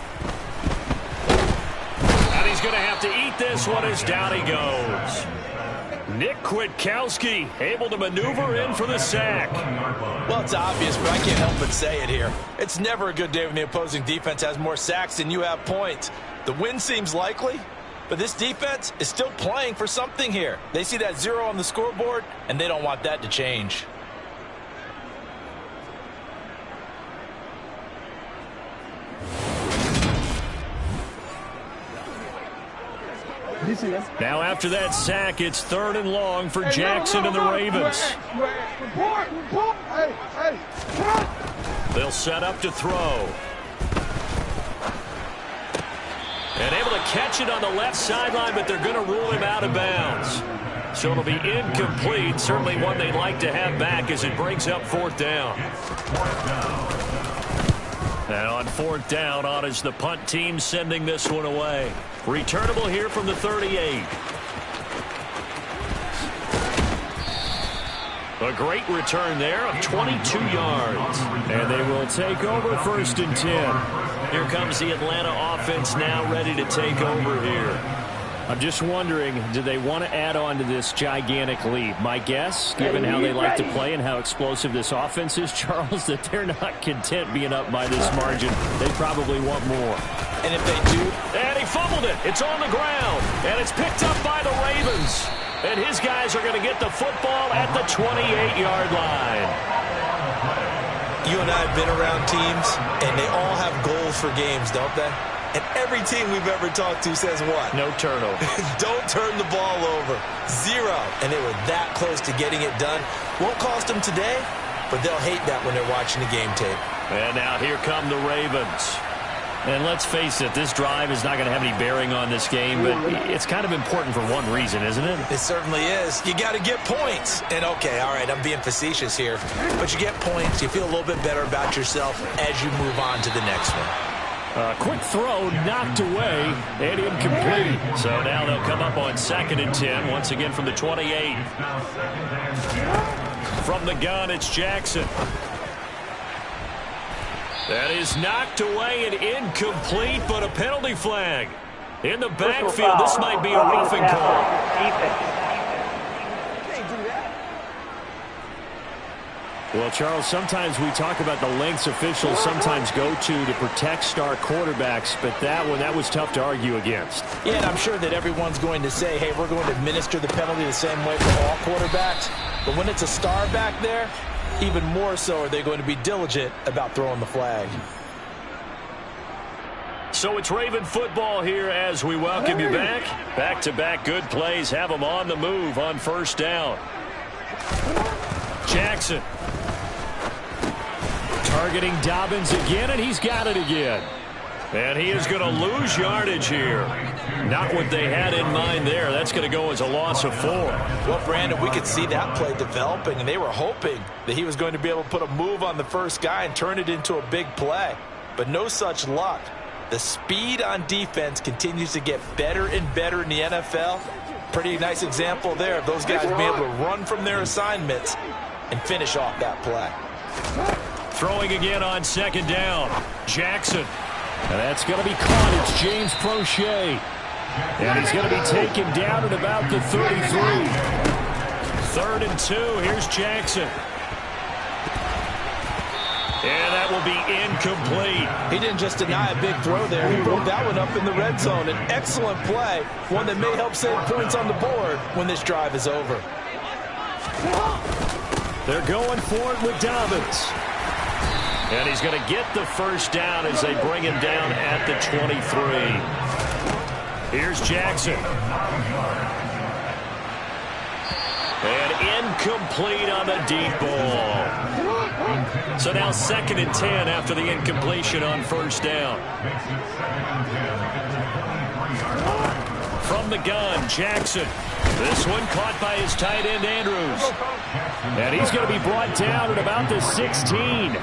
And he's going to have to eat this one as down he goes. Nick Kwiatkowski able to maneuver in for the sack. Well, it's obvious, but I can't help but say it here. It's never a good day when the opposing defense has more sacks than you have points. The win seems likely, but this defense is still playing for something here. They see that 0 on the scoreboard, and they don't want that to change. Now after that sack, it's 3rd and long for Jackson and the Ravens. They'll set up to throw. And able to catch it on the left sideline, but they're going to rule him out of bounds. So it'll be incomplete. Certainly one they'd like to have back as it brings up 4th down. And on 4th down, on is the punt team sending this one away. Returnable here from the 38. A great return there of 22 yards. And they will take over 1st and 10. Here comes the Atlanta offense now ready to take over here. I'm just wondering, do they want to add on to this gigantic lead? My guess, given how they like to play and how explosive this offense is, Charles, that they're not content being up by this margin. They probably want more. And if they do... And he fumbled it. It's on the ground. And it's picked up by the Ravens. And his guys are going to get the football at the 28-yard line. You and I have been around teams, and they all have goals for games, don't they? And every team we've ever talked to says what? No turnover. Don't turn the ball over. 0. And they were that close to getting it done. Won't cost them today, but they'll hate that when they're watching the game tape. And now here come the Ravens. And let's face it, this drive is not going to have any bearing on this game, but it's kind of important for one reason, isn't it? It certainly is. You got to get points. And, okay, all right, I'm being facetious here. But you get points. You feel a little bit better about yourself as you move on to the next one. Quick throw knocked away and incomplete. So now they'll come up on 2nd and 10 once again from the 28. From the gun, it's Jackson. That is knocked away and incomplete, but a penalty flag. In the backfield, this might be a roughing call. Well, Charles, sometimes we talk about the lengths officials sometimes go to protect star quarterbacks, but that was tough to argue against. Yeah, and I'm sure that everyone's going to say, hey, we're going to administer the penalty the same way for all quarterbacks. But when it's a star back there, even more so are they going to be diligent about throwing the flag. So it's Raven football here as we welcome you back. Back-to-back good plays have them on the move on 1st down. Jackson. Targeting Dobbins again, and he's got it again. And he is going to lose yardage here. Not what they had in mind there. That's going to go as a loss of 4. Well, Brandon, we could see that play developing, and they were hoping that he was going to be able to put a move on the first guy and turn it into a big play. But no such luck. The speed on defense continues to get better and better in the NFL. Pretty nice example there of those guys being able to run from their assignments and finish off that play. Throwing again on 2nd down. Jackson. And that's going to be caught. It's James Prochet. And he's going to be taken down at about the 33. 3rd and 2. Here's Jackson. And that will be incomplete. He didn't just deny a big throw there. He broke that one up in the red zone. An excellent play. One that may help save points on the board when this drive is over. They're going for it with Dobbins. And he's going to get the first down as they bring him down at the 23. Here's Jackson. And incomplete on the deep ball. So now 2nd and 10 after the incompletion on 1st down. From the gun, Jackson. This one caught by his tight end, Andrews. And he's going to be brought down at about the 16.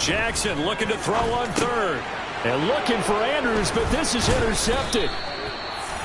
Jackson looking to throw on 3rd. And looking for Andrews, but this is intercepted.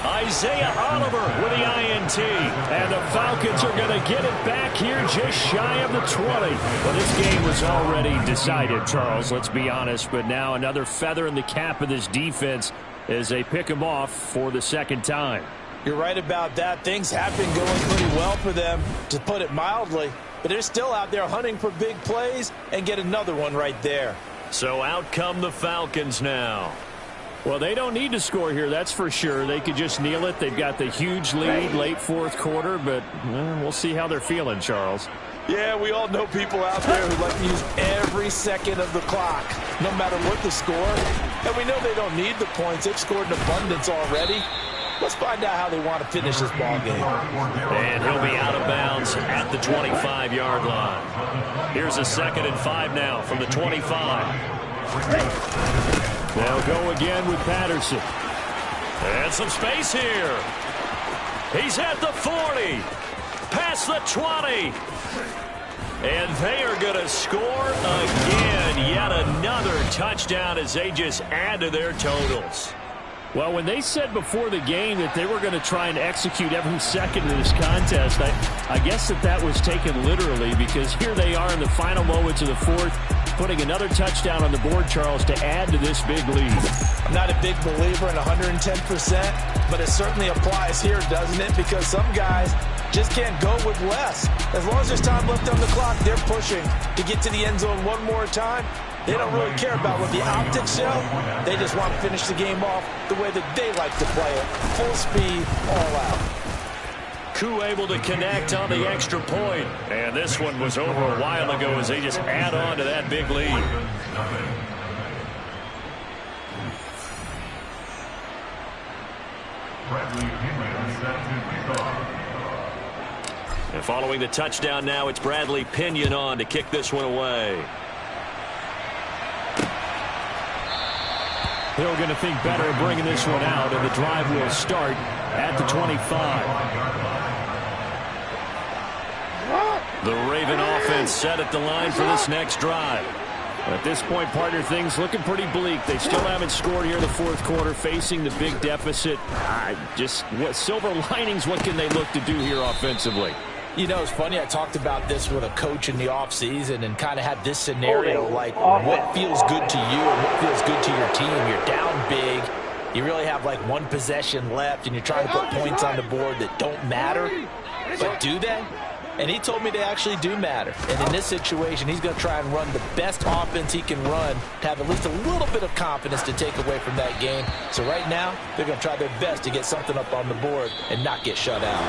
Isaiah Oliver with the INT. And the Falcons are going to get it back here just shy of the 20. Well, this game was already decided, Charles, let's be honest. But now another feather in the cap of this defense as they pick him off for the 2nd time. You're right about that. Things have been going pretty well for them, to put it mildly. But they're still out there hunting for big plays and get another one right there. So out come the Falcons now. Well, they don't need to score here, that's for sure. They could just kneel it. They've got the huge lead late 4th quarter, but we'll see how they're feeling, Charles. Yeah, we all know people out there who like to use every second of the clock, no matter what the score. And we know they don't need the points. They've scored in abundance already. Let's find out how they want to finish this ball game. And he'll be out of bounds at the 25-yard line. Here's a 2nd and 5 now from the 25. They'll go again with Patterson. And some space here. He's at the 40. Past the 20. And they are going to score again. Yet another touchdown as they just add to their totals. Well, when they said before the game that they were going to try and execute every second of this contest, I guess that was taken literally, because here they are in the final moments of the 4th, putting another touchdown on the board, Charles, to add to this big lead. I'm not a big believer in 110%, but it certainly applies here, doesn't it? Because some guys just can't go with less. As long as there's time left on the clock, they're pushing to get to the end zone one more time. They don't really care about what the optics show. They just want to finish the game off the way that they like to play it. Full speed, all out. Koo able to connect on the extra point. And this one was over a while ago as they just add on to that big lead. And following the touchdown now, it's Bradley Pinion on to kick this one away. Hill going to think better of bringing this one out, and the drive will start at the 25. The Raven offense set at the line for this next drive. At this point, partner, things looking pretty bleak. They still haven't scored here in the 4th quarter, facing the big deficit. What silver linings, what can they look to do here offensively? You know, it's funny, I talked about this with a coach in the offseason and kind of had this scenario, like what feels good to you and what feels good to your team. You're down big. You really have like one possession left, and you're trying to put points on the board that don't matter. But do they? And he told me they actually do matter. And in this situation, he's going to try and run the best offense he can run to have at least a little bit of confidence to take away from that game. So right now, they're going to try their best to get something up on the board and not get shut out.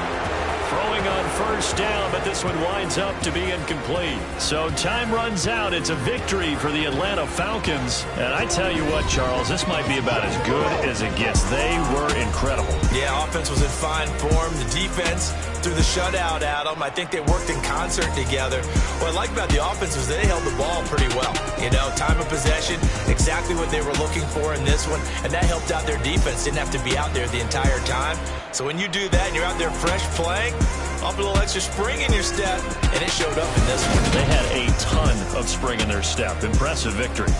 Throwing on 1st down, but this one winds up to be incomplete. So time runs out. It's a victory for the Atlanta Falcons. And I tell you what, Charles, this might be about as good as it gets. They were incredible. Yeah, offense was in fine form. The defense through the shutout, Adam. I think they worked in concert together. What I like about the offense was they held the ball pretty well. You know, time of possession, exactly what they were looking for in this one, and that helped out their defense. Didn't have to be out there the entire time. So when you do that and you're out there fresh playing, up a little extra spring in your step, and it showed up in this one. They had a ton of spring in their step. Impressive victory.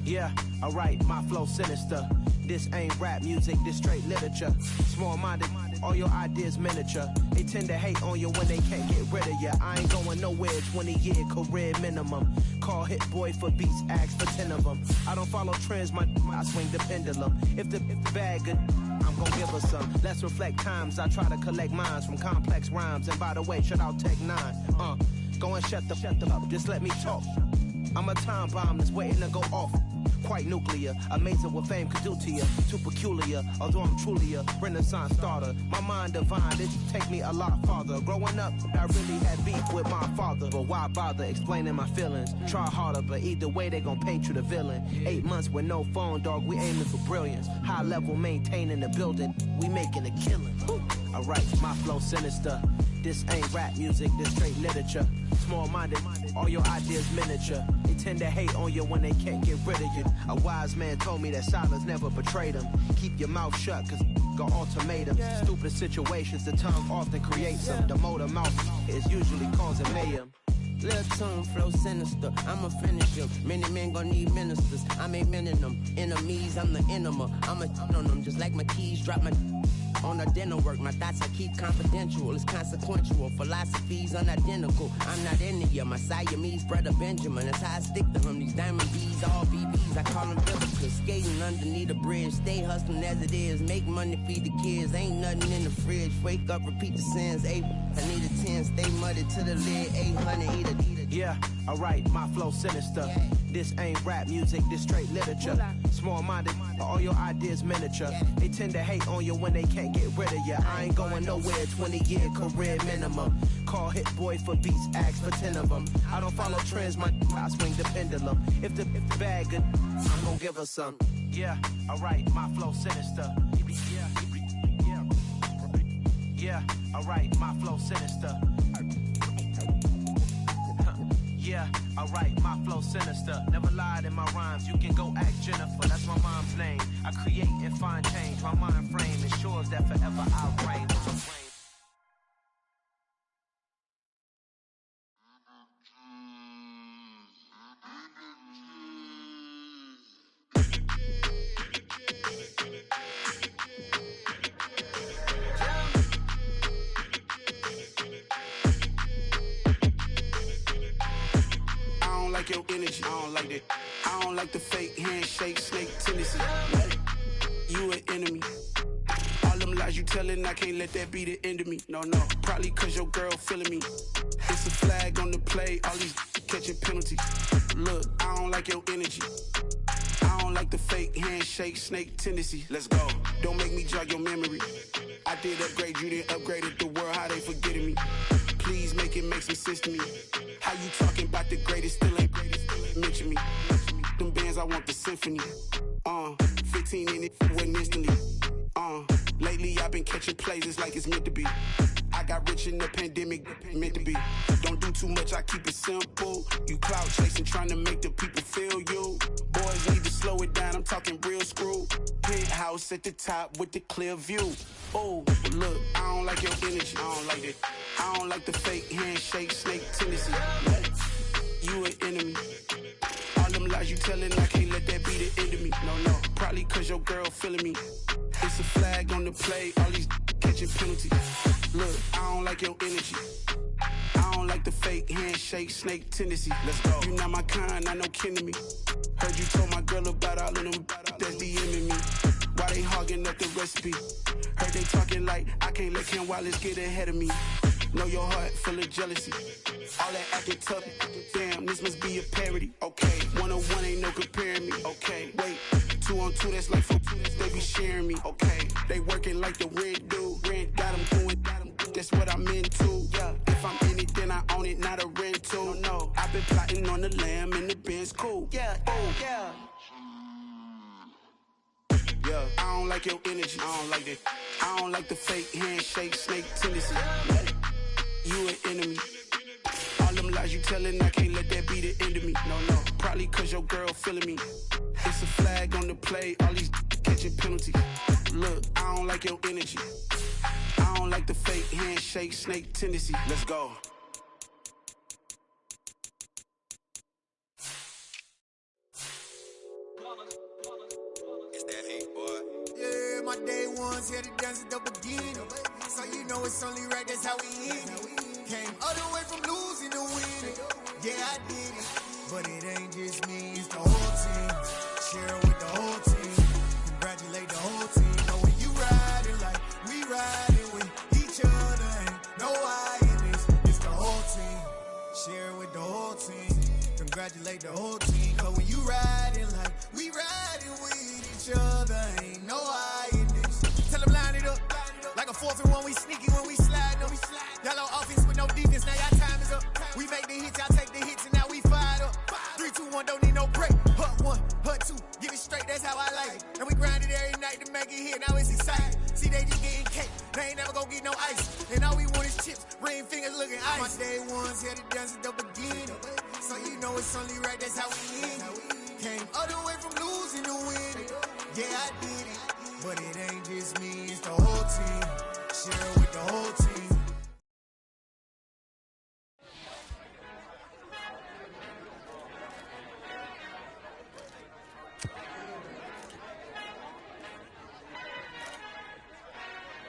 Yeah, alright, my flow sinister. This ain't rap music, this straight literature. Small-minded, all your ideas miniature. They tend to hate on you when they can't get rid of you. I ain't going nowhere, 20-year career minimum. Call hit boy for beats, ask for 10 of them. I don't follow trends, I swing the pendulum. If the bag good, I'm gonna give her some. Let's reflect times, I try to collect minds from complex rhymes. And by the way, shout out Tech 9. Go and shut the up, just let me talk. I'm a time bomb that's waiting to go off. Quite nuclear, amazing what fame could do to you. Too peculiar, although I'm truly a Renaissance starter. My mind divine, it take me a lot farther. Growing up, I really had beef with my father. But why bother explaining my feelings? Try harder, but either way they gon' paint you the villain. 8 months with no phone, dog, we aiming for brilliance. High level maintaining the building, we making a killing. Alright, my flow sinister. This ain't rap music, this straight literature. Small-minded, all your ideas miniature. They tend to hate on you when they can't get rid of you. A wise man told me that silence never betrayed him. Keep your mouth shut, cause got ultimatums. Stupid situations, the tongue often creates them. The motor mouth is usually causing mayhem. Lil' tune, flow sinister, I'ma finish him. Many men gon' need ministers, I'm aiming them. Enemies, I'm the enema, I'ma on them. Just like my keys, drop my on a dinner work. My thoughts I keep confidential, it's consequential. Philosophies unidentical, I'm not into you. My Siamese brother Benjamin, that's how I stick to him. These diamond B's, all BBs, I call them villagers. Skating underneath the bridge, stay hustling as it is. Make money, feed the kids, ain't nothing in the fridge. Wake up, repeat the sins, I need a 10, stay muddy to the lid, 800, eat a. Yeah, alright, my flow sinister. This ain't rap music, this straight literature. Small-minded, all your ideas miniature. They tend to hate on you when they can't get rid of you. I ain't going nowhere, 20-year career minimum. Call hit boy for beats, ask for 10 of them. I don't follow trends, I swing the pendulum. If the bag good, I'm gonna give her some. Yeah, alright, my flow sinister. Yeah, alright, my flow sinister. Yeah, alright, my flow sinister. Never lied in my rhymes, you can go ask Jennifer. That's my mom's name. I create and find change. My mind frame ensures that forever I'll reign. Your energy, I don't like that. I don't like the fake handshake, snake tendency. You an enemy. All them lies you telling, I can't let that be the end of me. No, probably cause your girl feeling me. It's a flag on the play, all these catching penalties. Look, I don't like your energy. I don't like the fake handshake, snake tendency. Let's go. Don't make me jog your memory. I did upgrade, you didn't upgrade it. The world, how they forgetting me. Please make it make some sense to me. How you talking about the greatest, still ain't mention me. Them bands, I want the symphony. 15 in it, wasn't instantly. Lately I've been catching plays, it's like it's meant to be. I got rich in the pandemic, meant to be. Don't do too much, I keep it simple. You clout chasing, trying to make the people feel you. Boys need to slow it down, I'm talking real screw. Penthouse at the top with the clear view. Oh, look, I don't like your energy, I don't like it. I don't like the fake handshake, snake tendency. You an enemy. All them lies you telling, I can't let that be the end of me. No, probably cause your girl feeling me. It's a flag on the play, all these catching penalties. Look, I don't like your energy. I don't like the fake handshake, snake tendency. Let's go. You not my kind, I know kin to me. Heard you told my girl about all of them that's DMing me. Why they hogging up the recipe? Heard they talking like I can't let Ken Wallace get ahead of me. Know your heart full of jealousy. All that acting tough, damn, this must be a parody. Okay, 1-on-1 ain't no comparing me. Okay, wait, 2-on-2, that's like 4, they be sharing me. Okay, they working like the red dude. Red got them doing, that's what I'm into. Yeah, if I'm in it, then I own it, not a rental. No, I've been plotting on the lamb and the Benz cool. Yeah, yeah. Yeah, I don't like your energy, I don't like that. I don't like the fake handshake, snake tendency. You an enemy. All them lies you telling, I can't let that be the end of me. No, probably cause your girl feeling me. It's a flag on the play, all these catching penalties. Look, I don't like your energy. I don't like the fake handshake, snake tendency. Let's go. It's that hate, boy. Yeah, my day ones here to dance at the beginning. So you know it's only right, that's how we end it. Came all the way from losing to winning. Yeah, I did it. But it ain't just me, it's the whole team. Share it with the whole team. Congratulate the whole team. Know when you riding like we riding with each other. Ain't no I in this. It's the whole team. Share it with the whole team. Congratulate the whole team. Cause when you riding like we riding with each other. Ain't no I in this. Tell them line it up. Like a 4th and 1, we sneaky when we slide them. Y'all on offense with no defense, now y'all time is up. We make the hits, y'all take the hits, and now we fired up. 3, 2, 1, don't need no break. Hut 1, hut 2, give it straight, that's how I like it. And we grind it every night to make it hit, now it's exciting. See, they just getting cake, they ain't never gonna get no ice. And all we want is chips, ring fingers looking ice. My day ones here to dance at the beginning. So you know it's only right, that's how we end it. Came all the way from losing to winning. Yeah, I did it. But it ain't just me, it's the whole team. Share it with the whole team.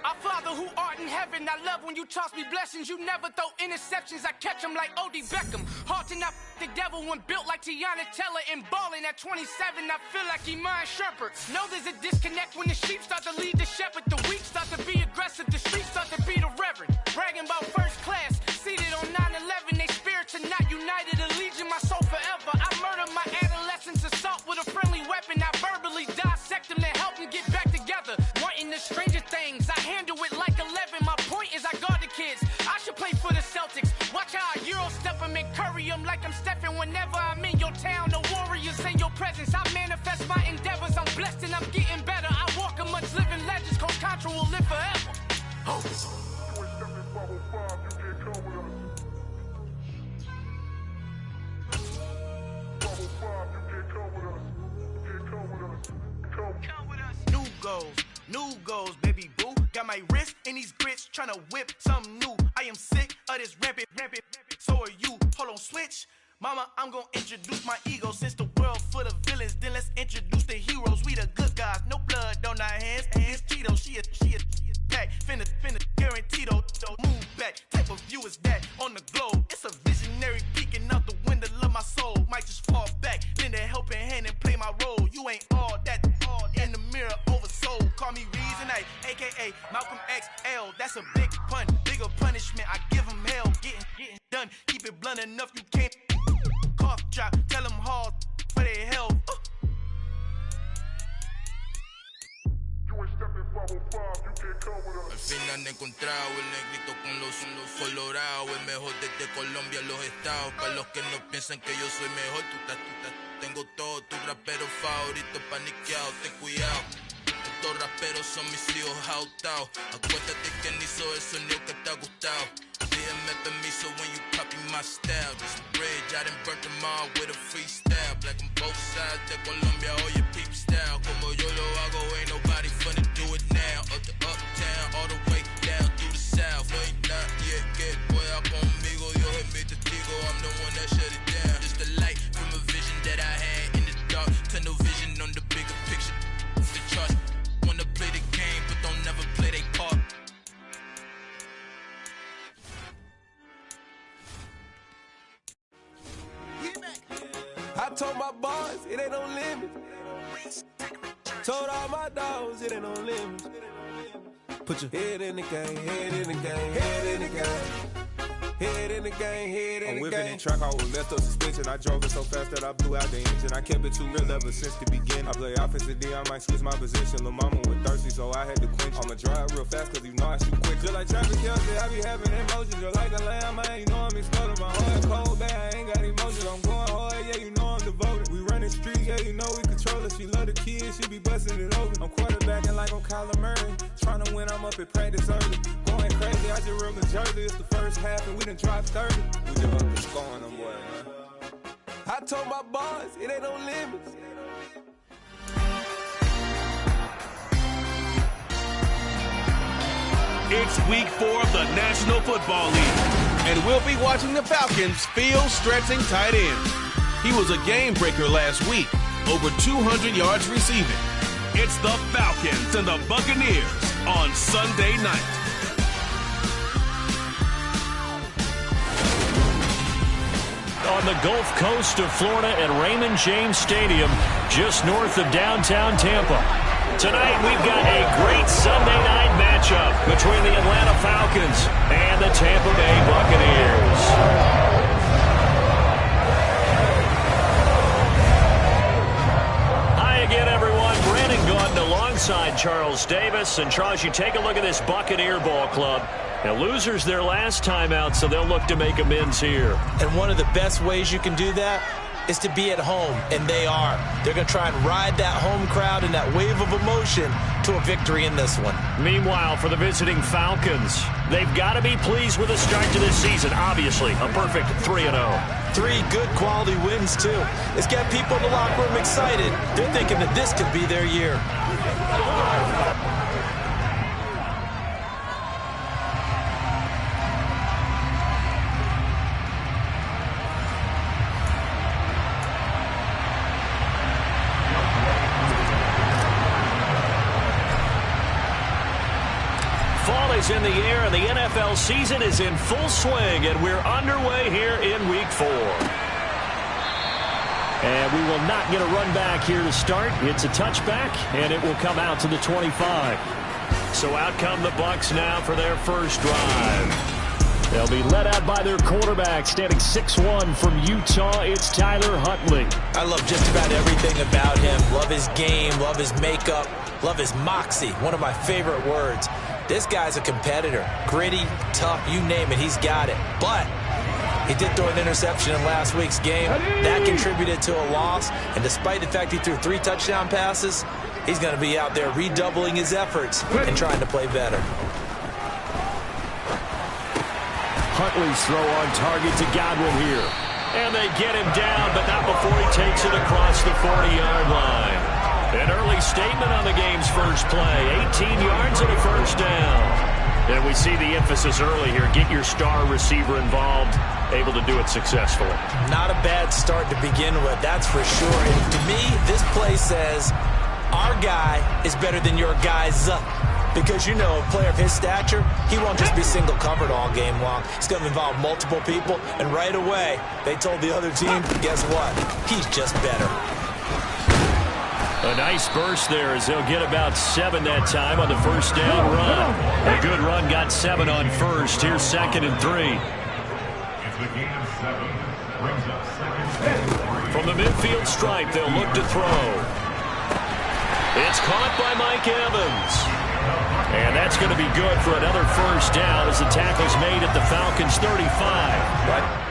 Our Father who art in heaven, I love when you toss me blessings. You never throw interceptions, I catch them like O.D. Beckham. Hard to not the devil when built like Tiana Teller and balling at 27, I feel like Iman Shumpert. Know there's a disconnect when the sheep start to lead the shepherd. The weak start to be aggressive, the streets start to be the reverend. Bragging about first class, seated on 9/11. They spirits are not united, allegiance my soul forever. I murdered my adolescence, assault with a friendly weapon. I verbally dissect them to help them get back together. Wanting the stranger things, I handle it like 11. My point is I guard the kids. I should play for the Celtics. Watch how I Euro step them and curry them like I'm stepping. Whenever I'm in your town, the Warriors in your presence. I manifest my endeavors. I'm blessed and I'm getting better. I walk amongst living legends. Coach Contra will live forever. Oh. New goals, baby boo. Got my wrist in these grits, tryna whip something new. I am sick of this rampant. So are you. Hold on, switch. Mama, I'm gonna introduce my ego. Since the world full of villains, then let's introduce the heroes. We the good guys, no blood on our hands. Hands Tito, she a pack. Finna guarantee though. Move back. Type of view is that on the globe? It's a visionary peeking out the window of my soul. Might just fall back, lend a helping hand and play my role. You ain't all that in the mirror oversold. Call me Reason A, aka Malcolm XL. That's a big pun, bigger punishment. I give him hell, getting done. Keep it blunt enough, you can't cough drop. Tell them hard for their health. Al fin han encontrado el negrito con los colorados, el mejor desde Colombia, los estados. Para los que no piensan que yo soy mejor, tengo todo, tu rapero favorito paniqueado, ten cuidado. Estos raperos son mis hijos jautados. Acuérdate que ni hizo el sonido que te ha gustado. Pídeme permiso when you copy my style. This bridge, I done burnt them all with a freestyle. Black on both sides de Colombia, oye peep style. Como yo lo hago, ain't nobody finna do it now. Up the uptown, all the way down through the south. No ain't not yet, que pueda conmigo. Dios es mi testigo, I'm the one that shut it down. Just the light from a vision that I had in the dark. Tunnel vision on the bigger picture. The charts wanna play the game, but don't never play their part. I told my boys it ain't no limit. Told all my dogs it ain't no limit. Put your head in the game, head in the game, head in the game. Head in the game, head in the game. I'm whipping in track, I was left up suspension. I drove it so fast that I blew out the engine. I kept it too real ever since the beginning. I play offensive D, I might switch my position. Lil' mama was thirsty, so I had to quench. I'ma drive real fast, cause you know I shoot quick. Just like traffic Kelsey, I be having emotions. Just like a lamb, man, you know I'm exploding. My heart cold, bad, I ain't got emotions. I'm going hard, yeah, you know I'm devoted. We running streets, yeah, you know we control it. She love the kids, she be busting it open. I'm quarterbacking like I'm Kyler Murray. Trying to win, I'm up at practice early. Going crazy, I just real the jersey. It's the first half, and we done dropped 30. We just up the score on them boys, man. I told my boys it ain't no limits. It's week 4 of the National Football League, and we'll be watching the Falcons' field-stretching tight end. He was a game breaker last week, over 200 yards receiving. It's the Falcons and the Buccaneers on Sunday night. On the Gulf Coast of Florida at Raymond James Stadium, just north of downtown Tampa. Tonight, we've got a great Sunday night matchup between the Atlanta Falcons and the Tampa Bay Buccaneers. Hi again, everyone. Brandon Gordon alongside Charles Davis. And Charles, you take a look at this Buccaneer ball club. Now, losers their last time out, so they'll look to make amends here. And one of the best ways you can do that is to be at home, and they are. They're going to try and ride that home crowd and that wave of emotion to a victory in this one. Meanwhile, for the visiting Falcons, they've got to be pleased with the start to this season. Obviously, a perfect 3-0. 3 good quality wins, too. It's got people in the locker room excited. They're thinking that this could be their year. In the air, and the NFL season is in full swing, and we're underway here in week 4. And we will not get a run back here to start. It's a touchback, and it will come out to the 25. So out come the Bucs now for their first drive. They'll be led out by their quarterback, standing 6'1" from Utah. It's Tyler Huntley. I love just about everything about him. Love his game, love his makeup, love his moxie. One of my favorite words. This guy's a competitor. Gritty, tough, you name it, he's got it. But he did throw an interception in last week's game. That contributed to a loss. And despite the fact he threw 3 touchdown passes, he's going to be out there redoubling his efforts and trying to play better. Huntley's throw on target to Godwin here. And they get him down, but not before he takes it across the 40-yard line. An early statement on the game's first play. 18 yards and a first down. And we see the emphasis early here. Get your star receiver involved. Able to do it successfully. Not a bad start to begin with, that's for sure. And to me, this play says, our guy is better than your guy's. Because, you know, a player of his stature, he won't just be single covered all game long. It's going to involve multiple people. And right away, they told the other team, guess what? He's just better. A nice burst there as they'll get about 7 that time on the first down run. A good run got 7 on first. Here's 2nd and 3. It's the game of 7. From the midfield stripe, they'll look to throw. It's caught by Mike Evans. And that's going to be good for another first down as the tackle's made at the Falcons' 35. Right.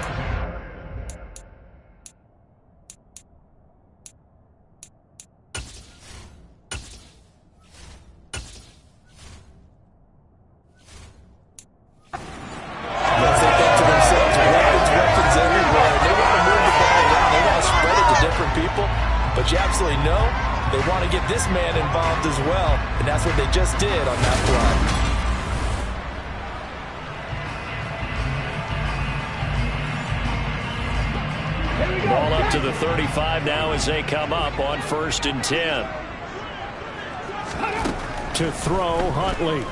But you absolutely know they want to get this man involved as well, and that's what they just did on that play. Ball up to the 35 now as they come up on 1st and 10. To throw, Huntley.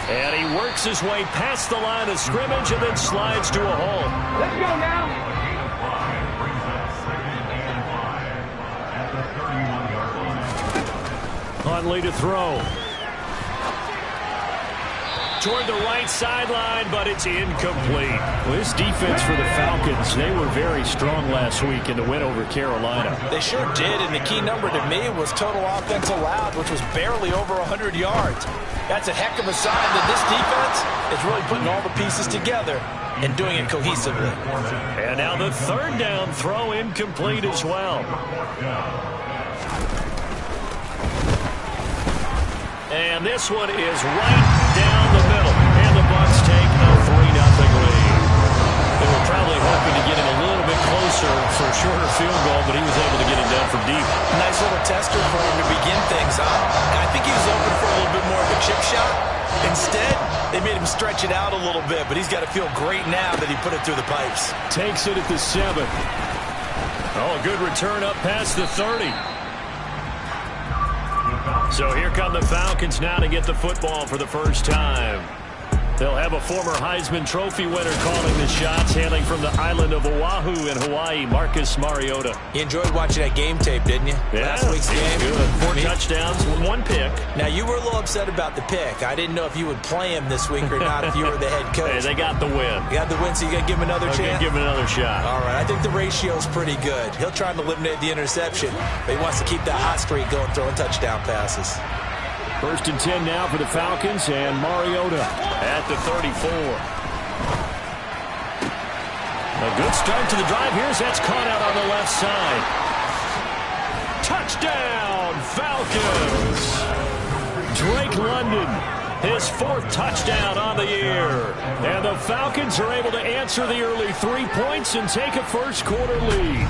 And he works his way past the line of scrimmage and then slides to a hole. Let's go now. Huntley to throw. Toward the right sideline, but it's incomplete. Well, this defense for the Falcons, they were very strong last week in the win over Carolina. They sure did, and the key number to me was total offense allowed, which was barely over 100 yards. That's a heck of a sign that this defense is really putting all the pieces together and doing it cohesively. And now the 3rd down throw incomplete as well. And this one is right down the middle. And the Bucs take a 3-0 lead. They were probably hoping to get him a little bit closer for a shorter field goal, but he was able to get him down from deep. Nice little tester for him to begin things on. I think he was open for a little bit more of a chip shot. Instead, they made him stretch it out a little bit, but he's got to feel great now that he put it through the pipes. Takes it at the 7. Oh, a good return up past the 30. So here come the Falcons now to get the football for the first time. They'll have a former Heisman Trophy winner calling the shots, hailing from the island of Oahu in Hawaii, Marcus Mariota. You enjoyed watching that game tape, didn't you? Yeah, last week's game. Good. 4 touchdowns, 1 pick. Now, you were a little upset about the pick. I didn't know if you would play him this week or not if you were the head coach. Hey, they got the win. You got the win, so you got to give him another chance? Give him another shot. All right, I think the ratio's pretty good. He'll try and eliminate the interception, but he wants to keep that hot streak going, throwing touchdown passes. 1st and 10 now for the Falcons, and Mariota at the 34. A good start to the drive. Here's that's caught out on the left side. Touchdown, Falcons! Drake London, his 4th touchdown on the year. And the Falcons are able to answer the early 3 points and take a first-quarter lead.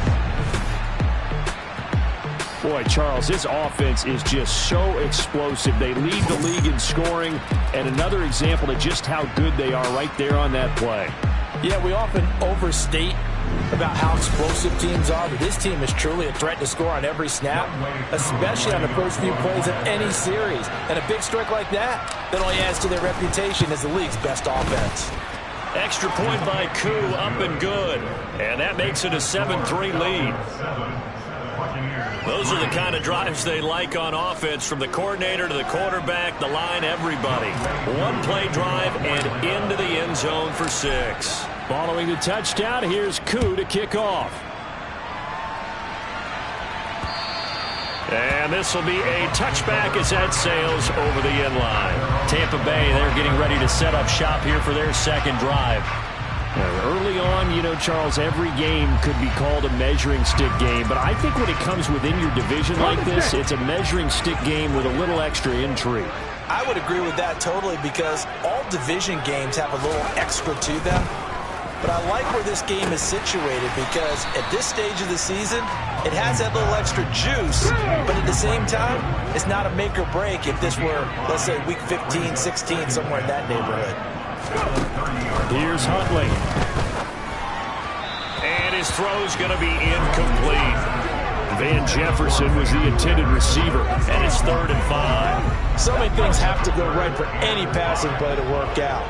Boy, Charles, this offense is just so explosive. They lead the league in scoring, and another example of just how good they are right there on that play. Yeah, we often overstate about how explosive teams are, but this team is truly a threat to score on every snap, especially on the first few plays of any series. And a big strike like that only adds to their reputation as the league's best offense. Extra point by Koo, up and good. And that makes it a 7-3 lead. Those are the kind of drives they like on offense, from the coordinator to the quarterback, the line, everybody. 1-play drive and into the end zone for 6. Following the touchdown, here's Koo to kick off. And this will be a touchback as that sails over the end line. Tampa Bay, they're getting ready to set up shop here for their 2nd drive. Early on, you know, Charles, every game could be called a measuring stick game, but I think when it comes within your division like this, it's a measuring stick game with a little extra intrigue. I would agree with that totally, because all division games have a little extra to them. But I like where this game is situated, because at this stage of the season, it has that little extra juice, but at the same time, it's not a make or break if this were, let's say, week 15, 16, somewhere in that neighborhood. Here's Huntley. And his throw's going to be incomplete. Van Jefferson was the intended receiver, and it's 3rd and 5. So many things have to go right for any passing play to work out.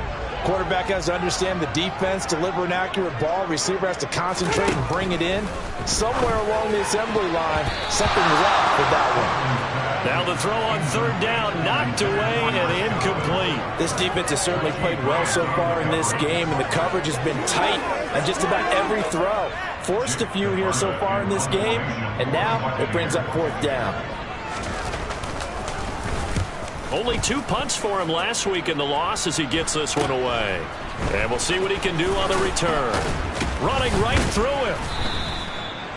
Quarterback has to understand the defense, deliver an accurate ball. Receiver has to concentrate and bring it in. Somewhere along the assembly line, something was off with that one. Now the throw on third down, knocked away and incomplete. This defense has certainly played well so far in this game, and the coverage has been tight on just about every throw. Forced a few here so far in this game, and now it brings up fourth down. Only 2 punts for him last week in the loss as he gets this one away. And we'll see what he can do on the return. Running right through him.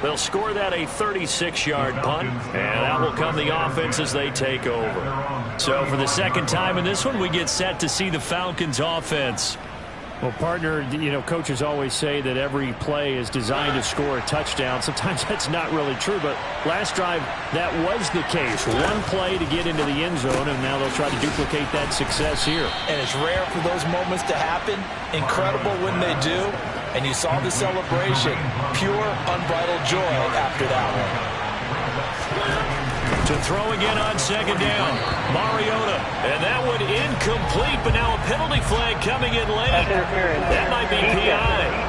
They'll score that a 36-yard punt, and that will come the offense as they take over. So for the second time in this one, we get set to see the Falcons offense. Well, partner, you know, coaches always say that every play is designed to score a touchdown. Sometimes that's not really true, but last drive, that was the case. One play to get into the end zone, and now they'll try to duplicate that success here. And it's rare for those moments to happen. Incredible when they do. And you saw the celebration. Pure, unbridled joy after that one. To throw again on second down. Mariota. And that one incomplete, but now a penalty flag coming in late. That might be PI.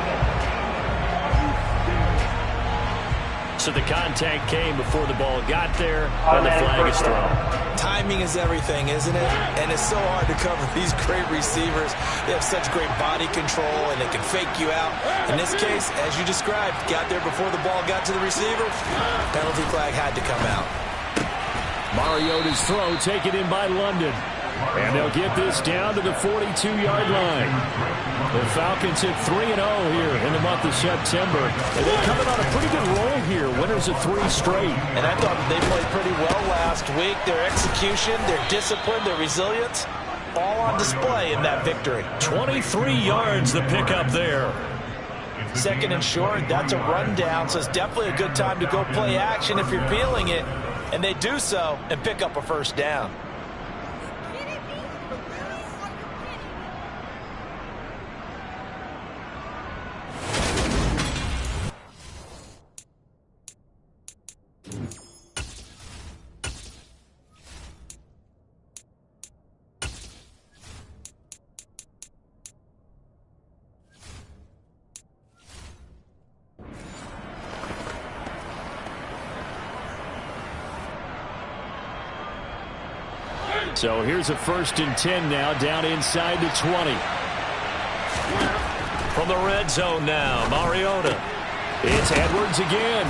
So the contact came before the ball got there, and the flag is thrown. Timing is everything, isn't it? And it's so hard to cover these great receivers. They have such great body control, and they can fake you out. In this case, as you described, got there before the ball got to the receiver. Penalty flag had to come out. Mariota's throw taken in by London. And they'll get this down to the 42-yard line. The Falcons hit 3-0 here in the month of September. And they're coming on a pretty good roll here. Winners of 3 straight. And I thought they played pretty well last week. Their execution, their discipline, their resilience, all on display in that victory. 23 yards the pickup there. Second and short, that's a rundown, so it's definitely a good time to go play action if you're feeling it. And they do so and pick up a first down. So here's a 1st and 10 now, down inside the 20. From the red zone now, Mariota. It's Edwards again.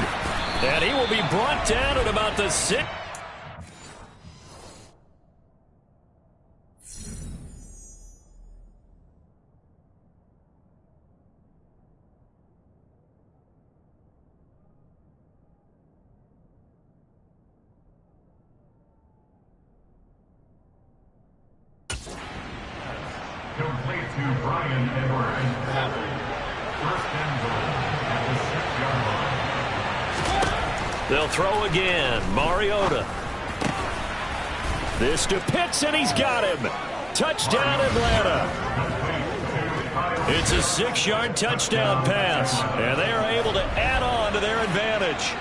And he will be brought down at about the 6. Complete to Brian Edwards. First and goal at the 6-yard line. They'll throw again. Mariota. This to Pitts, and he's got him. Touchdown, Atlanta. It's a 6-yard touchdown pass, and they are able to add on to their advantage.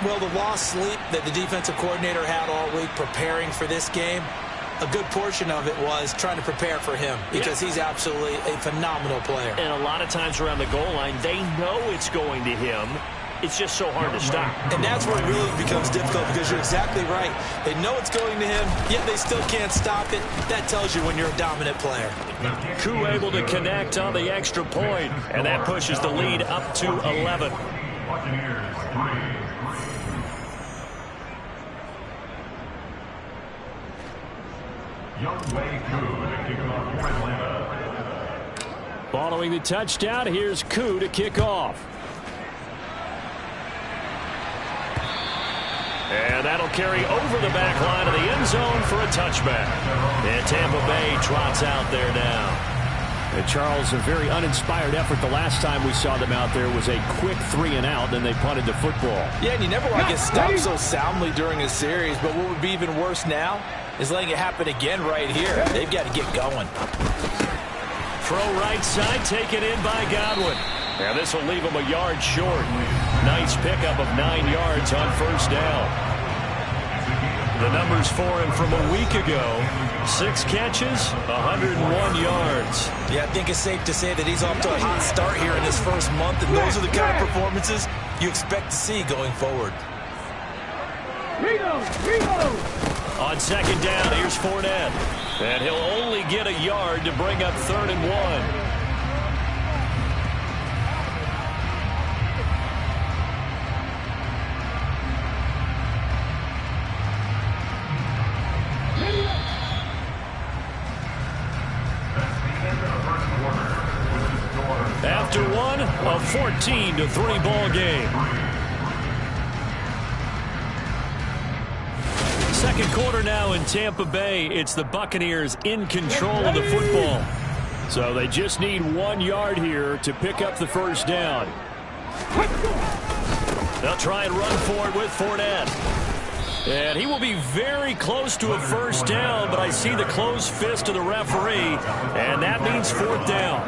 Well, the lost sleep that the defensive coordinator had all week preparing for this game, a good portion of it was trying to prepare for him because he's absolutely a phenomenal player. And a lot of times around the goal line, they know it's going to him. It's just so hard to stop. And that's where it really becomes difficult because you're exactly right. They know it's going to him, yet they still can't stop it. That tells you when you're a dominant player. Koo able to connect on the extra point, and that pushes the lead up to 11. Buccaneers 3. Young Wei Koo to kick off for Atlanta. Following the touchdown, here's Koo to kick off. And that'll carry over the back line of the end zone for a touchback. And Tampa Bay trots out there now. And Charles, a very uninspired effort. The last time we saw them out there was a quick 3-and-out, then they punted the football. Yeah, and you never want to get stopped so soundly during a series, but what would be even worse now is letting it happen again right here. They've got to get going. Throw right side, taken in by Godwin. And this will leave him a yard short. Nice pickup of 9 yards on first down. The numbers for him from a week ago: 6 catches, 101 yards. Yeah, I think it's safe to say that he's off to a hot start here in his first month, and those are the kind of performances you expect to see going forward. On second down, here's Fournette. And he'll only get a yard to bring up 3rd and 1. After one, a 14-3 ball game. Second quarter now in Tampa Bay. It's the Buccaneers in control of the football. So they just need 1 yard here to pick up the first down. They'll try and run for it with Fournette. And he will be very close to a first down, but I see the closed fist of the referee, and that means 4th down.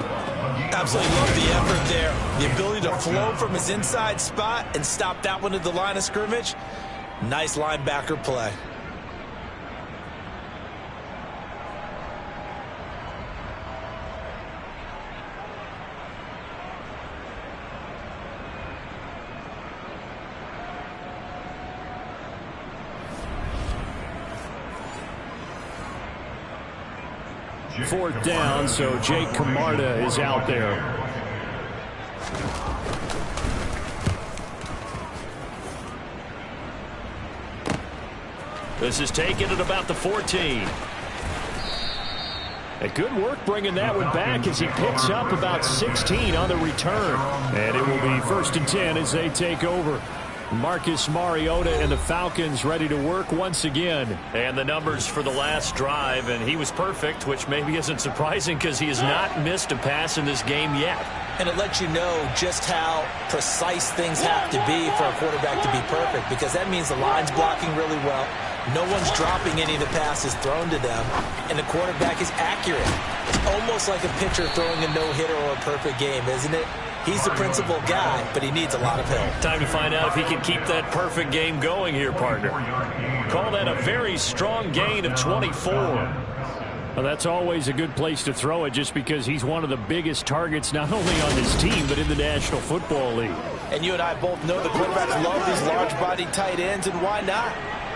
Absolutely love the effort there. The ability to flow from his inside spot and stop that one at the line of scrimmage. Nice linebacker play. Fourth down, so Jake Camarda is out there. This is taken at about the 14. A good work bringing that one back as he picks up about 16 on the return. And it will be 1st and 10 as they take over. Marcus Mariota and the Falcons ready to work once again. And the numbers for the last drive, and he was perfect, which maybe isn't surprising because he has not missed a pass in this game yet. And it lets you know just how precise things have to be for a quarterback to be perfect, because that means the line's blocking really well. No one's dropping any of the passes thrown to them, and the quarterback is accurate. It's almost like a pitcher throwing a no-hitter or a perfect game, isn't it? He's the principal guy, but he needs a lot of help. Time to find out if he can keep that perfect game going here, partner. Call that a very strong gain of 24. Well, that's always a good place to throw it just because he's one of the biggest targets not only on his team but in the National Football League. And you and I both know the quarterbacks love these large-bodied tight ends, and why not?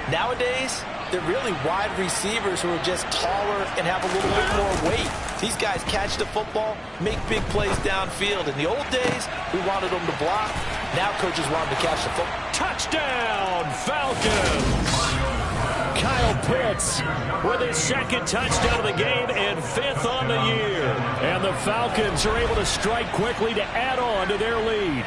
Nowadays, they're really wide receivers who are just taller and have a little bit more weight. These guys catch the football, make big plays downfield. In the old days, we wanted them to block. Now coaches want them to catch the football. Touchdown, Falcons! Kyle Pitts with his 2nd touchdown of the game and 5th on the year. And the Falcons are able to strike quickly to add on to their lead.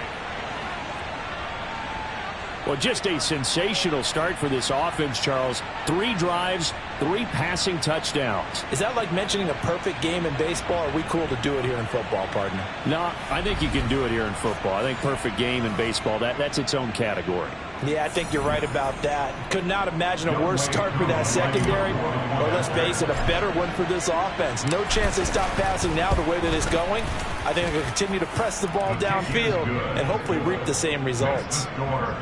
Well, just a sensational start for this offense, Charles. 3 drives, 3 passing touchdowns. Is that like mentioning a perfect game in baseball? Or are we cool to do it here in football, partner? No, I think you can do it here in football. I think perfect game in baseball, that's its own category. Yeah, I think you're right about that. Could not imagine a worse start for that secondary, or let's face it, a better one for this offense. No chance they stop passing now the way that it's going. I think they'll continue to press the ball downfield and hopefully reap the same results.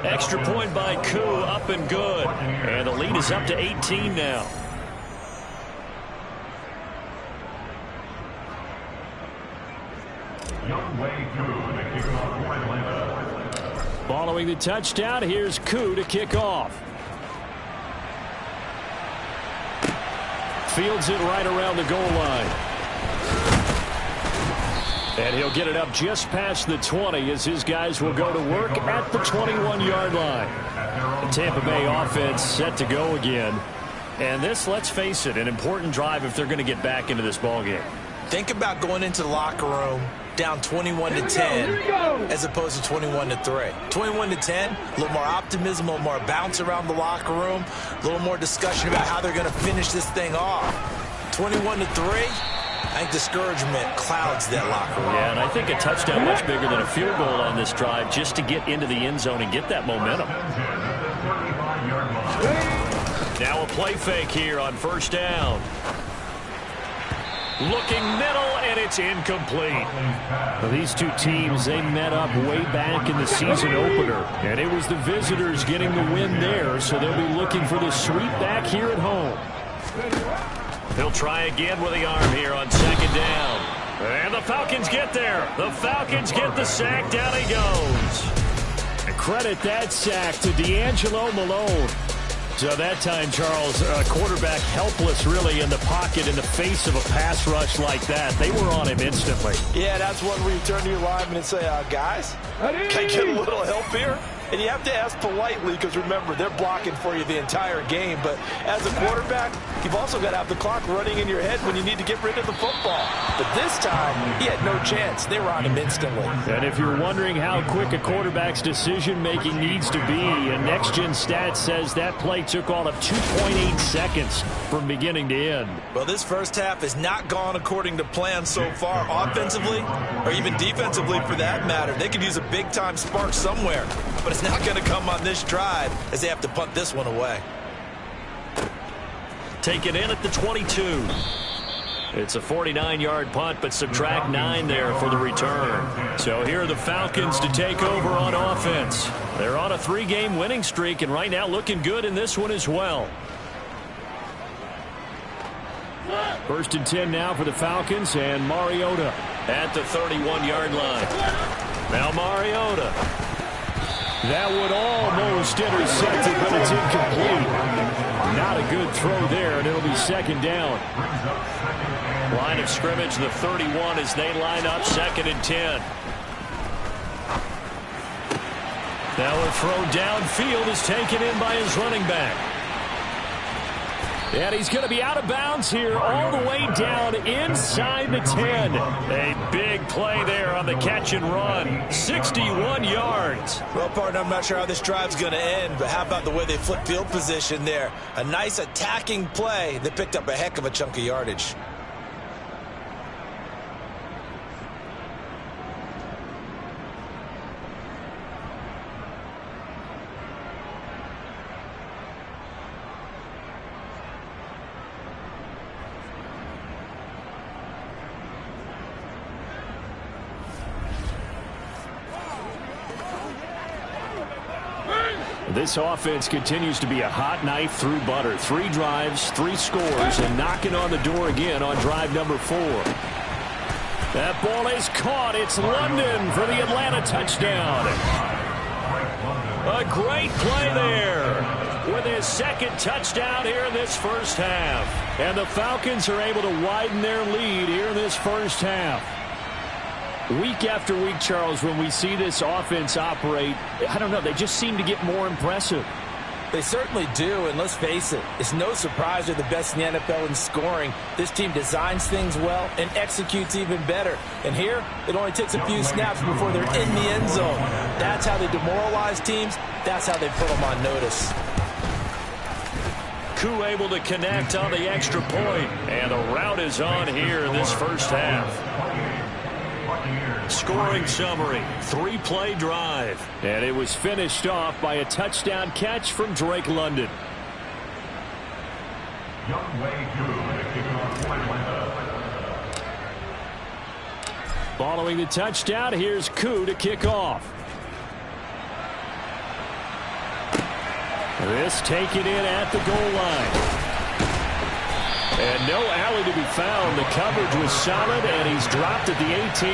Extra point by Koo, up and good. And the lead is up to 18 now. Following the touchdown, here's Koo to kick off. Fields it right around the goal line. And he'll get it up just past the 20 as his guys will go to work at the 21-yard line. The Tampa Bay offense set to go again. And this, let's face it, an important drive if they're going to get back into this ballgame. Think about going into the locker room down 21-10 as opposed to 21-3. 21-10, a little more optimism, a little more bounce around the locker room, a little more discussion about how they're going to finish this thing off. 21-3, I think discouragement clouds that locker room. Yeah, and I think a touchdown much bigger than a field goal on this drive just to get into the end zone and get that momentum. Now a play fake here on 1st down. Looking middle, and it's incomplete. Well, these two teams, they met up way back in the season opener, and it was the visitors getting the win there, so they'll be looking for the sweep back here at home. They'll try again with the arm here on 2nd down. And the Falcons get there. The Falcons get the sack. Down he goes. And credit that sack to D'Angelo Malone. So that time, Charles, quarterback helpless really in the pocket in the face of a pass rush like that. They were on him instantly. Yeah, that's one where you turn to your lineman and say, guys, can I get a little help here? And you have to ask politely because, remember, they're blocking for you the entire game. But as a quarterback, you've also got to have the clock running in your head when you need to get rid of the football. But this time, he had no chance. They were on him instantly. And if you're wondering how quick a quarterback's decision-making needs to be, a next-gen stat says that play took all of 2.8 seconds from beginning to end. Well, this first half has not gone according to plan so far, offensively or even defensively for that matter. They could use a big-time spark somewhere, but it's not going to come on this drive as they have to punt this one away. Take it in at the 22. It's a 49-yard punt, but subtract 9 there for the return. So here are the Falcons to take over on offense. They're on a 3-game winning streak, and right now looking good in this one as well. 1st and 10 now for the Falcons, and Mariota at the 31-yard line. Now Mariota. That would almost intercept it, but it's incomplete. Not a good throw there, and it'll be 2nd down. Line of scrimmage, the 31 as they line up 2nd and 10. Now a throw downfield is taken in by his running back. And he's going to be out of bounds here all the way down inside the 10. A big play there on the catch and run. 61 yards. Well, partner, I'm not sure how this drive's going to end, but how about the way they flip field position there? A nice attacking play that picked up a heck of a chunk of yardage. This offense continues to be a hot knife through butter. 3 drives, 3 scores, and knocking on the door again on drive number 4. That ball is caught. It's London for the Atlanta touchdown. A great play there with his 2nd touchdown here in this first half. And the Falcons are able to widen their lead here in this first half. Week after week, Charles, when we see this offense operate, I don't know, they just seem to get more impressive. They certainly do, and let's face it, it's no surprise they're the best in the NFL in scoring. This team designs things well and executes even better. And here, it only takes a few snaps before they're in the end zone. That's how they demoralize teams. That's how they put them on notice. Koo able to connect on the extra point, and the route is on here in this first half. Scoring summary, 3-play drive. And it was finished off by a touchdown catch from Drake London. Following the touchdown, here's Koo to kick off. This taken in at the goal line. And no alley to be found. The coverage was solid, and he's dropped at the 18.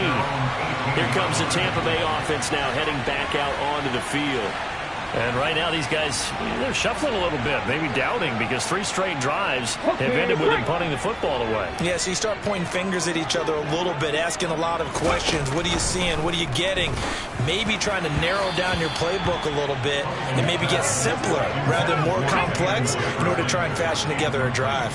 Here comes the Tampa Bay offense now heading back out onto the field. And right now these guys, they're shuffling a little bit, maybe doubting, because 3 straight drives have ended with them punting the football away. Yeah, so you start pointing fingers at each other a little bit, asking a lot of questions. What are you seeing? What are you getting? Maybe trying to narrow down your playbook a little bit and maybe get simpler rather than more complex in order to try and fashion together a drive.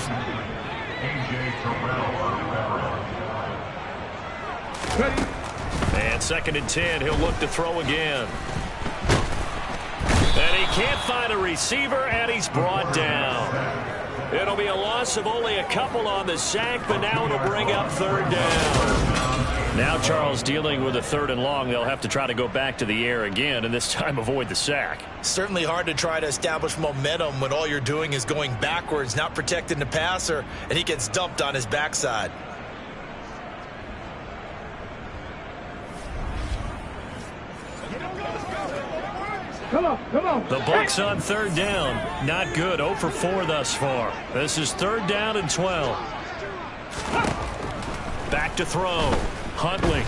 And 2nd and 10, he'll look to throw again. And he can't find a receiver, and he's brought down. It'll be a loss of only a couple on the sack, but now it'll bring up 3rd down. Now Charles dealing with a 3rd and long. They'll have to try to go back to the air again, and this time avoid the sack. Certainly hard to try to establish momentum when all you're doing is going backwards, not protecting the passer, and he gets dumped on his backside. Come on, come on. The Bucs on 3rd down. Not good. 0 for 4 thus far. This is 3rd down and 12. Back to throw. Huntley.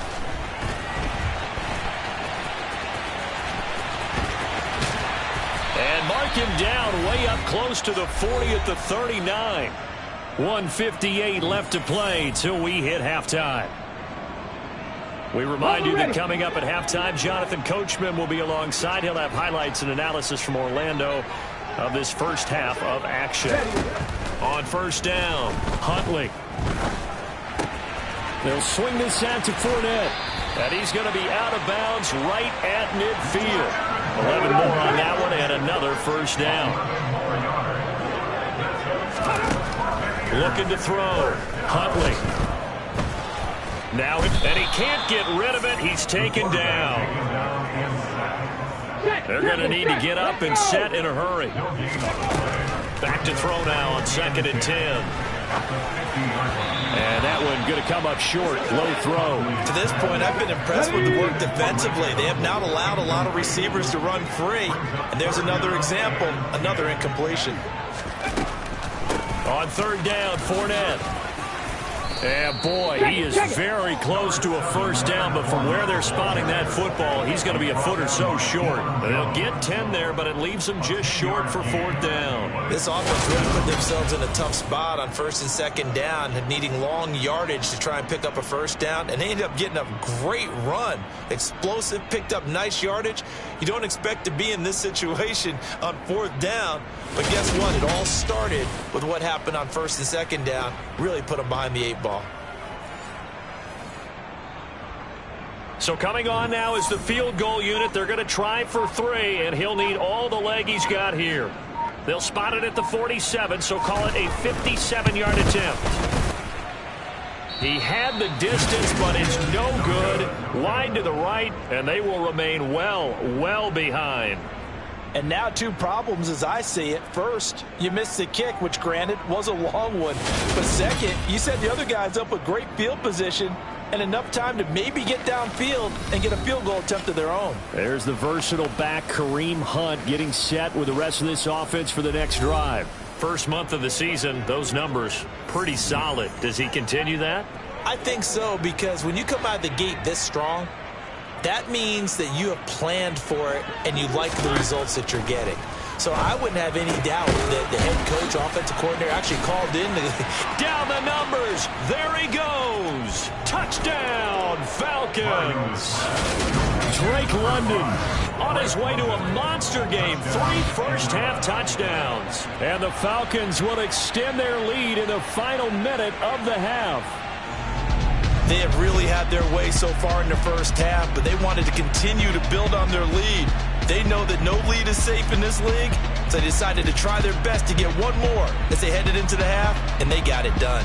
And mark him down way up close to the 40 at the 39. 1:58 left to play till we hit halftime. We remind you that coming up at halftime, Jonathan Coachman will be alongside. He'll have highlights and analysis from Orlando of this first half of action. On first down, Huntley. They'll swing this out to Fournette. And he's going to be out of bounds right at midfield. 11 more on that one and another first down. Looking to throw. Huntley. Now, and he can't get rid of it. He's taken down. They're going to need to get up and set in a hurry. Back to throw now on 2nd and 10. And that one going to come up short. Low throw. To this point, I've been impressed with the work defensively. They have not allowed a lot of receivers to run free. And there's another example, another incompletion. On 3rd down, Fournette. And boy, he is very close to a first down, but from where they're spotting that football, he's going to be a foot or so short. They'll get 10 there, but it leaves them just short for 4th down. This offense really put themselves in a tough spot on 1st and 2nd down, needing long yardage to try and pick up a first down, and they ended up getting a great run. Explosive, picked up nice yardage. You don't expect to be in this situation on 4th down, but guess what? It all started with what happened on 1st and 2nd down. Really put them behind the 8 ball. So coming on now is the field goal unit. They're going to try for 3, and he'll need all the leg he's got here. They'll spot it at the 47, so call it a 57-yard attempt. He had the distance, but it's no good. Wide to the right, and they will remain well behind. And now 2 problems as I see it. First, you missed the kick, which granted was a long one. But second, you set the other guys up with great field position and enough time to maybe get downfield and get a field goal attempt of their own. There's the versatile back, Kareem Hunt, getting set with the rest of this offense for the next drive. First month of the season, those numbers pretty solid. Does he continue that? I think so, because when you come out of the gate this strong, that means that you have planned for it and you like the results that you're getting. So I wouldn't have any doubt that the head coach, offensive coordinator actually called in. Down the numbers. There he goes. Touchdown, Falcons. Drake London on his way to a monster game. 3 first-half touchdowns. And the Falcons will extend their lead in the final minute of the half. They have really had their way so far in the first half, but they wanted to continue to build on their lead. They know that no lead is safe in this league, so they decided to try their best to get one more as they headed into the half, and they got it done.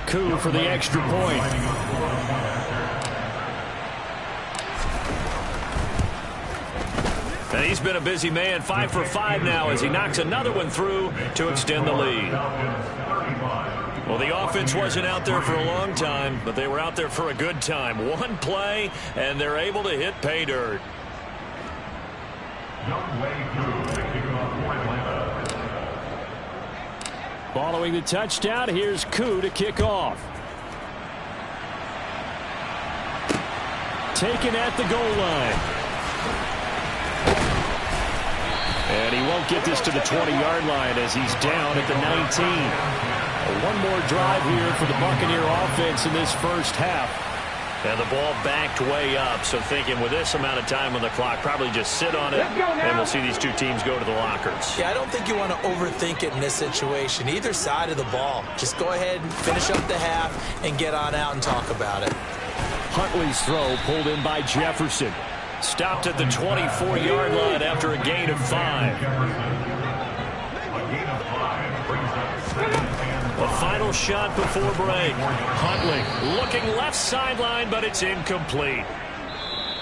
Coup for the extra point. And he's been a busy man, 5 for 5 now as he knocks another one through to extend the lead. Well, the offense wasn't out there for a long time, but they were out there for a good time. One play, and they're able to hit pay dirt. Following the touchdown, here's Koo to kick off. Taken at the goal line. And he won't get this to the 20-yard line as he's down at the 19. One more drive here for the Buccaneer offense in this first half. And the ball backed way up, so thinking with this amount of time on the clock, probably just sit on it, and we'll see these two teams go to the lockers. Yeah, I don't think you want to overthink it in this situation. Either side of the ball. Just go ahead and finish up the half and get on out and talk about it. Huntley's throw pulled in by Jefferson. Stopped at the 24-yard line after a gain of 5. The final shot before break. Huntley looking left sideline, but it's incomplete.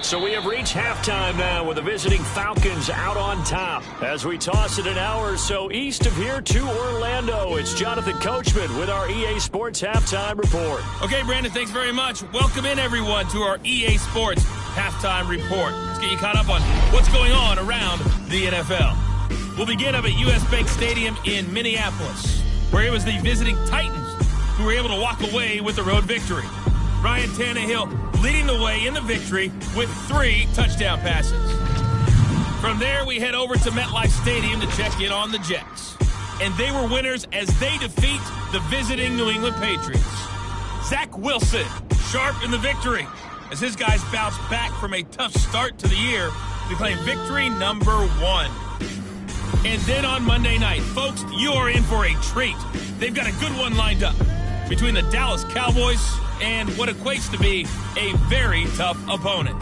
So we have reached halftime now with the visiting Falcons out on top. As we toss it an hour or so east of here to Orlando, it's Jonathan Coachman with our EA Sports Halftime Report. Okay, Brandon, thanks very much. Welcome in, everyone, to our EA Sports Halftime Report. Let's get you caught up on what's going on around the NFL. We'll begin up at US Bank Stadium in Minneapolis, where it was the visiting Titans who were able to walk away with the road victory. Ryan Tannehill leading the way in the victory with 3 touchdown passes. From there, we head over to MetLife Stadium to check in on the Jets. And they were winners as they defeat the visiting New England Patriots. Zach Wilson, sharp in the victory, as his guys bounce back from a tough start to the year to claim victory number 1. And then on Monday night, folks, you are in for a treat. They've got a good one lined up between the Dallas Cowboys and what equates to be a very tough opponent.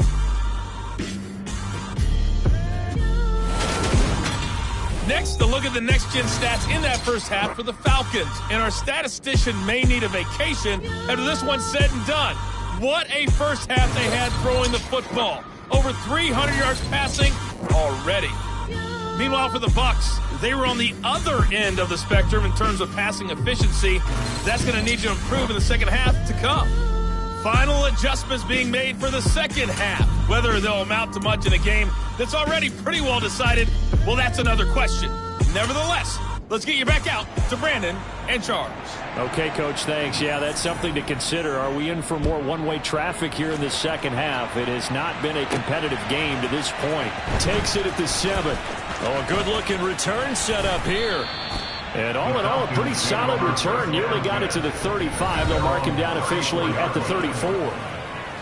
Next, a look at the next-gen stats in that first half for the Falcons. And our statistician may need a vacation after this one's said and done. What a first half they had throwing the football. Over 300 yards passing already. Meanwhile, for the Bucs, they were on the other end of the spectrum in terms of passing efficiency. That's going to need to improve in the second half to come. Final adjustments being made for the second half. Whether they'll amount to much in a game that's already pretty well decided, well, that's another question. Nevertheless, let's get you back out to Brandon and Charles. Okay, Coach, thanks. Yeah, that's something to consider. Are we in for more one-way traffic here in the second half? It has not been a competitive game to this point. Takes it at the 7. Oh, a good-looking return set up here. And all in all, a pretty solid return. Nearly got it to the 35. They'll mark him down officially at the 34.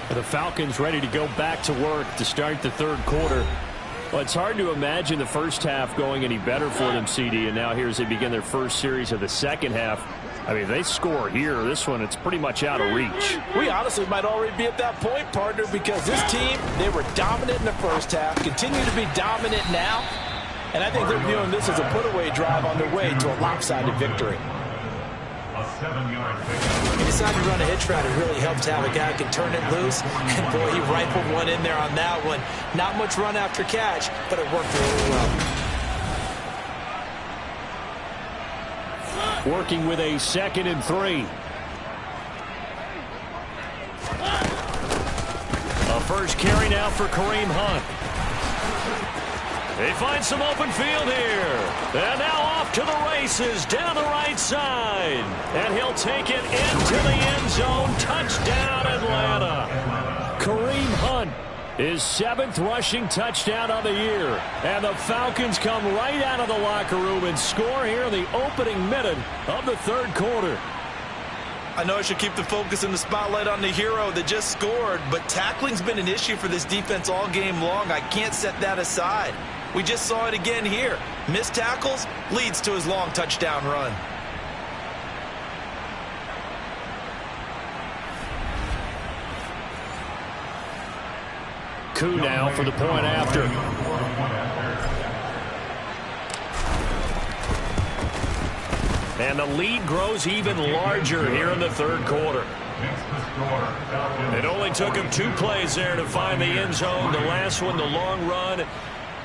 The Falcons ready to go back to work to start the third quarter. Well, it's hard to imagine the first half going any better for them, CD, and now here as they begin their first series of the second half. I mean, they score here. This one, it's pretty much out of reach. We honestly might already be at that point, partner, because this team, they were dominant in the first half, continue to be dominant now, and I think they're viewing this as a put-away drive on their way to a lopsided victory. A 7-yard pickup. He decided to run a hitch route. It really helps to have a guy who can turn it loose. And, boy, he rifled one in there on that one. Not much run after catch, but it worked really well. Working with a 2nd and 3. A first carry now for Kareem Hunt. They find some open field here. And now off to the races down the right side. And he'll take it into the end zone. Touchdown, Atlanta. Kareem Hunt, his 7th rushing touchdown of the year. And the Falcons come right out of the locker room and score here in the opening minute of the third quarter. I know I should keep the focus and the spotlight on the hero that just scored, but tackling's been an issue for this defense all game long. I can't set that aside. We just saw it again here. Missed tackles leads to his long touchdown run. Koo now for the point after. And the lead grows even larger here in the third quarter. It only took him 2 plays there to find the end zone. The last one, the long run,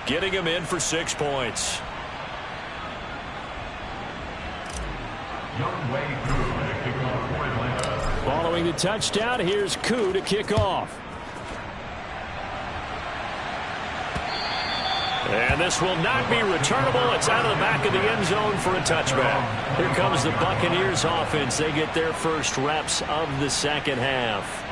getting him in for 6 points. Following the touchdown, here's Koo to kick off. And this will not be returnable. It's out of the back of the end zone for a touchback. Here comes the Buccaneers offense. They get their first reps of the second half.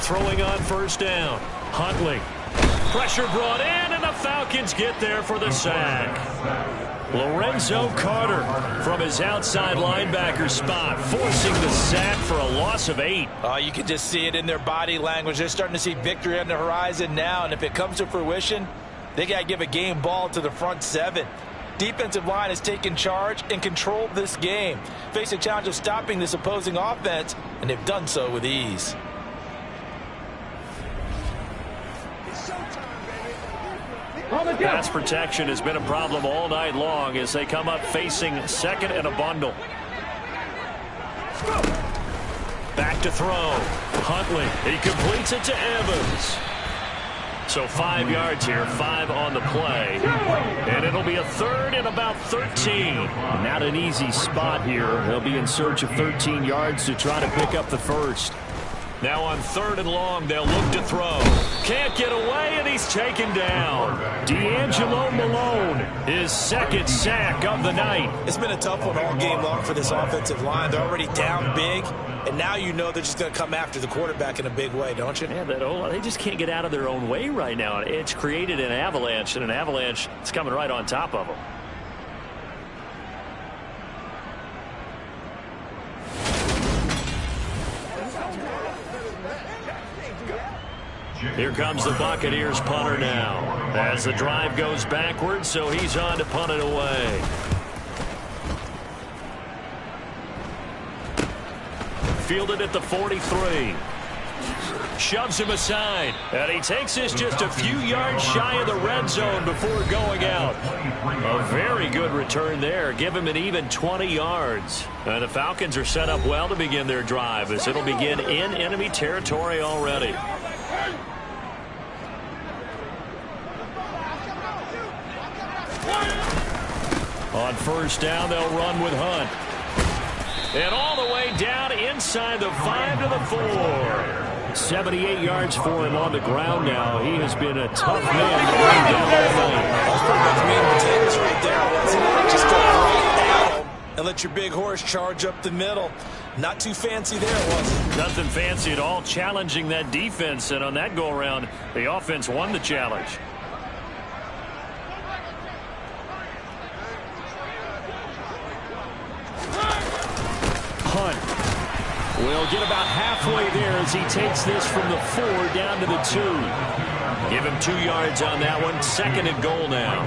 Throwing on first down. Huntley. Pressure brought in, and the Falcons get there for the sack. Lorenzo Carter from his outside linebacker spot, forcing the sack for a loss of 8. You can just see it in their body language. They're starting to see victory on the horizon now, and if it comes to fruition, they got to give a game ball to the front 7. Defensive line has taken charge and controlled this game. Face a challenge of stopping this opposing offense, and they've done so with ease. Pass protection has been a problem all night long as they come up facing 2nd and a bundle. Back to throw. Huntley. He completes it to Evans. So 5 yards here, 5 on the play. And it'll be a 3rd and about 13. Not an easy spot here. They'll be in search of 13 yards to try to pick up the first. Now on 3rd and long, they'll look to throw. Can't get away, and he's taken down. D'Angelo Malone, his 2nd sack of the night. It's been a tough one all game long for this offensive line. They're already down big, and now you know they're just going to come after the quarterback in a big way, don't you? Yeah, they just can't get out of their own way right now. It's created an avalanche, and an avalanche is coming right on top of them. Here comes the Buccaneers punter now. As the drive goes backwards, so he's on to punt it away. Fielded at the 43. Shoves him aside. And he takes this just a few yards shy of the red zone before going out. A very good return there. Give him an even 20 yards. And the Falcons are set up well to begin their drive, as it'll begin in enemy territory already. On 1st down, they'll run with Hunt. And all the way down inside the 5 to the 4. 78 yards for him on the ground now. He has been a tough man to bring down all night. That's pretty much meat and potatoes right there, wasn't it? Just go right at him and let your big horse charge up the middle. Not too fancy there, was it? Nothing fancy at all, challenging that defense. And on that go-around, the offense won the challenge. Hunt will get about halfway there as he takes this from the 4 down to the 2. Give him 2 yards on that one. 2nd and goal now.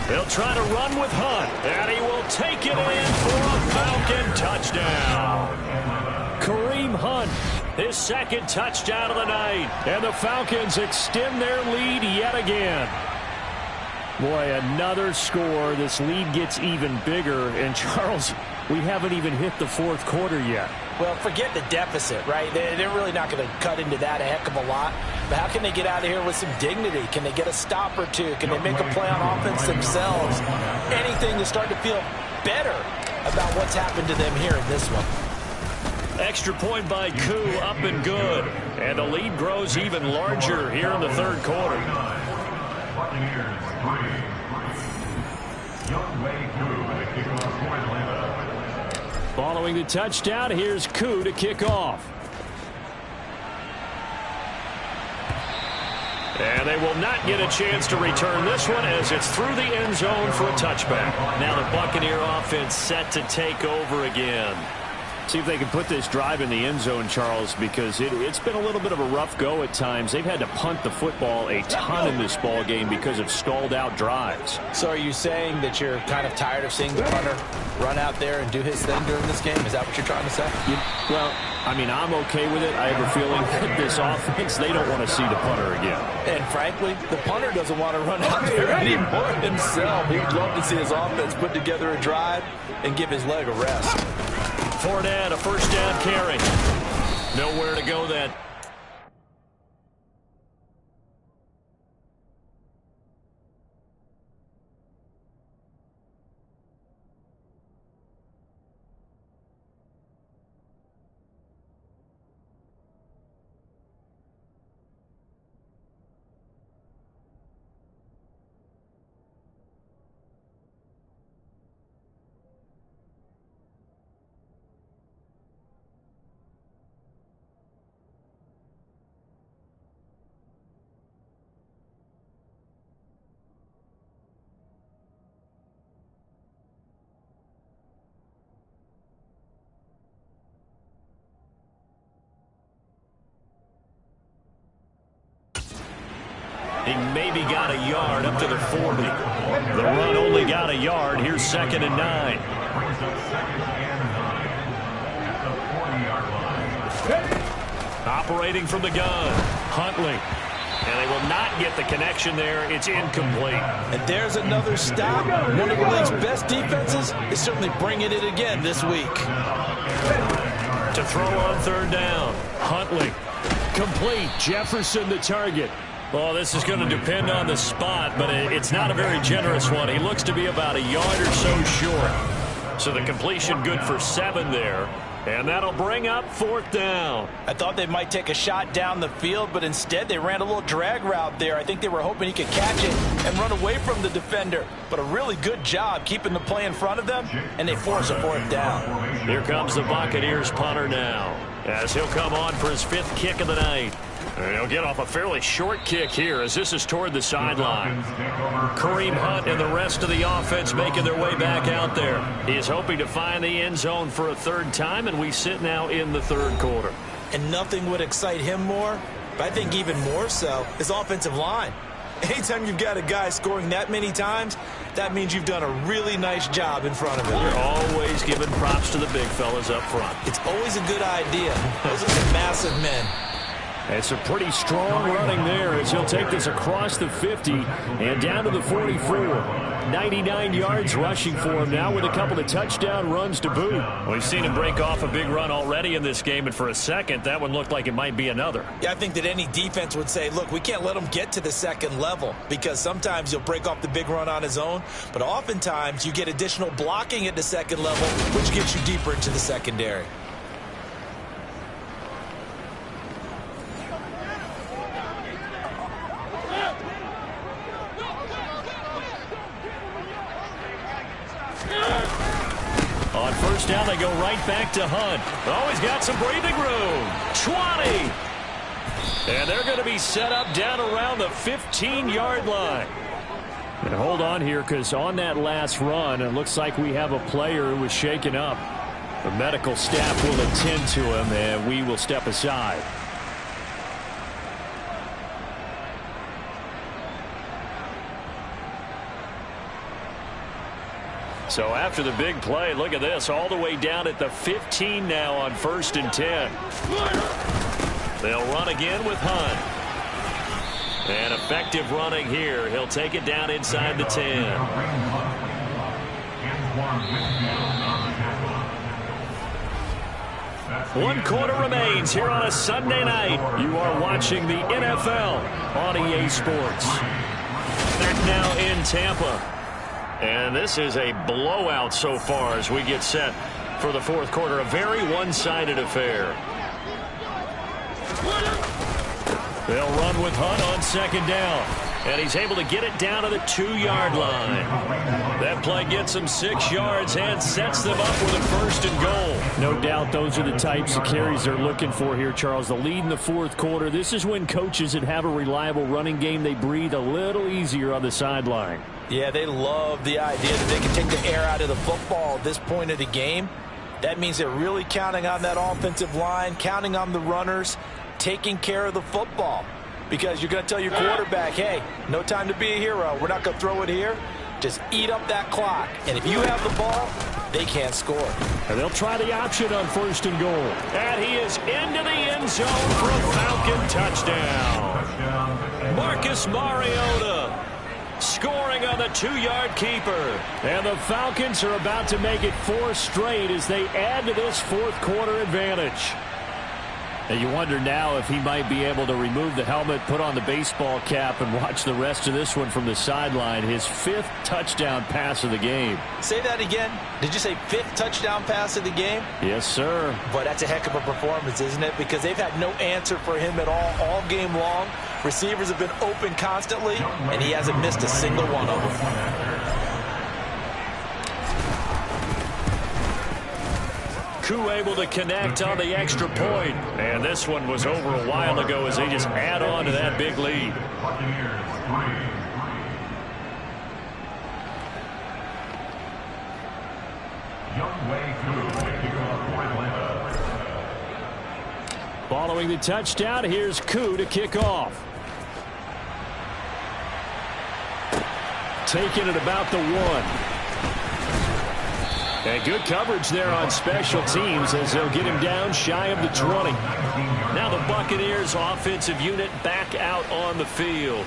They'll try to run with Hunt, and he will take it in for a Falcon touchdown. Kareem Hunt, his 2nd touchdown of the night, and the Falcons extend their lead yet again. Boy, another score. This lead gets even bigger. And, Charles, we haven't even hit the 4th quarter yet. Well, forget the deficit, right? They're really not going to cut into that a heck of a lot. But how can they get out of here with some dignity? Can they get a stop or two? Can they make a play on offense themselves? Anything to start to feel better about what's happened to them here in this one. Extra point by Koo, up and good. And the lead grows even larger here in the 3rd quarter. Following the touchdown, here's Koo to kick off. And they will not get a chance to return this one as it's through the end zone for a touchback. Now the Buccaneer offense set to take over again. See if they can put this drive in the end zone, Charles, because it's been a little bit of a rough go at times. They've had to punt the football a ton in this ball game because of stalled out drives. So are you saying that you're kind of tired of seeing the punter run out there and do his thing during this game? Is that what you're trying to say? Well, I mean, I'm okay with it. I have a feeling that this offense, they don't want to see the punter again. And frankly, the punter doesn't want to run out there anymore himself. He'd love to see his offense put together a drive and give his leg a rest. Fournette, a 1st down carry. Nowhere to go then. He maybe got a yard up to the 40. The run only got a yard. Here's 2nd and 9. Operating from the gun, Huntley. And they will not get the connection there. It's incomplete. And there's another stop. One of the league's best defenses is certainly bringing it again this week. To throw on 3rd down, Huntley. Complete. Jefferson the target. Well, this is going to depend on the spot, but it's not a very generous one. He looks to be about a yard or so short. So the completion good for 7 there. And that'll bring up 4th down. I thought they might take a shot down the field, but instead they ran a little drag route there. I think they were hoping he could catch it and run away from the defender. But a really good job keeping the play in front of them, and they force a 4th down. Here comes the Buccaneers punter now, as he'll come on for his 5th kick of the night. And he'll get off a fairly short kick here as this is toward the sideline. Kareem Hunt and the rest of the offense making their way back out there. He is hoping to find the end zone for a 3rd time, and we sit now in the 3rd quarter. And nothing would excite him more, but I think even more so, his offensive line. Anytime you've got a guy scoring that many times, that means you've done a really nice job in front of him. You're always giving props to the big fellas up front. It's always a good idea. Those are some massive men. It's a pretty strong running there as he'll take this across the 50 and down to the 44. 99 yards rushing for him now with a couple of touchdown runs to boot. We've seen him break off a big run already in this game, and for a second, that one looked like it might be another. Yeah, I think that any defense would say, look, we can't let him get to the 2nd level because sometimes he'll break off the big run on his own, but oftentimes you get additional blocking at the 2nd level, which gets you deeper into the secondary. On 1st down, they go right back to Hunt. Oh, he's got some breathing room. 20. And they're going to be set up down around the 15-yard line. And hold on here, because on that last run, it looks like we have a player who was shaken up. The medical staff will attend to him, and we will step aside. So after the big play, look at this, all the way down at the 15 now on 1st and 10. They'll run again with Hunt. And effective running here. He'll take it down inside the 10. 1 quarter remains here on a Sunday night. You are watching the NFL on EA Sports. Back now in Tampa. And this is a blowout so far as we get set for the 4th quarter. A very one-sided affair. They'll run with Hunt on 2nd down. And he's able to get it down to the 2-yard line. That play gets them 6 yards and sets them up with a 1st and goal. No doubt those are the types of carries they're looking for here, Charles. The lead in the 4th quarter. This is when coaches that have a reliable running game, they breathe a little easier on the sideline. Yeah, they love the idea that they can take the air out of the football at this point of the game. That means they're really counting on that offensive line, counting on the runners, taking care of the football. Because you're going to tell your quarterback, hey, no time to be a hero. We're not going to throw it here. Just eat up that clock. And if you have the ball, they can't score. And they'll try the option on 1st and goal. And he is into the end zone for a Falcon touchdown. Marcus Mariota scoring on the 2-yard keeper. And the Falcons are about to make it 4 straight as they add to this 4th quarter advantage. And you wonder now if he might be able to remove the helmet, put on the baseball cap, and watch the rest of this one from the sideline. His 5th touchdown pass of the game. Say that again. Did you say 5th touchdown pass of the game? Yes, sir. But that's a heck of a performance, isn't it? Because they've had no answer for him at all game long. Receivers have been open constantly, and he hasn't missed a single one of them. Koo able to connect on the extra point. And this one was over a while ago as they just add on to that big lead. Following the touchdown, here's Koo to kick off. Taking it about the 1. And good coverage there on special teams as they'll get him down shy of the 20. Now the Buccaneers offensive unit back out on the field.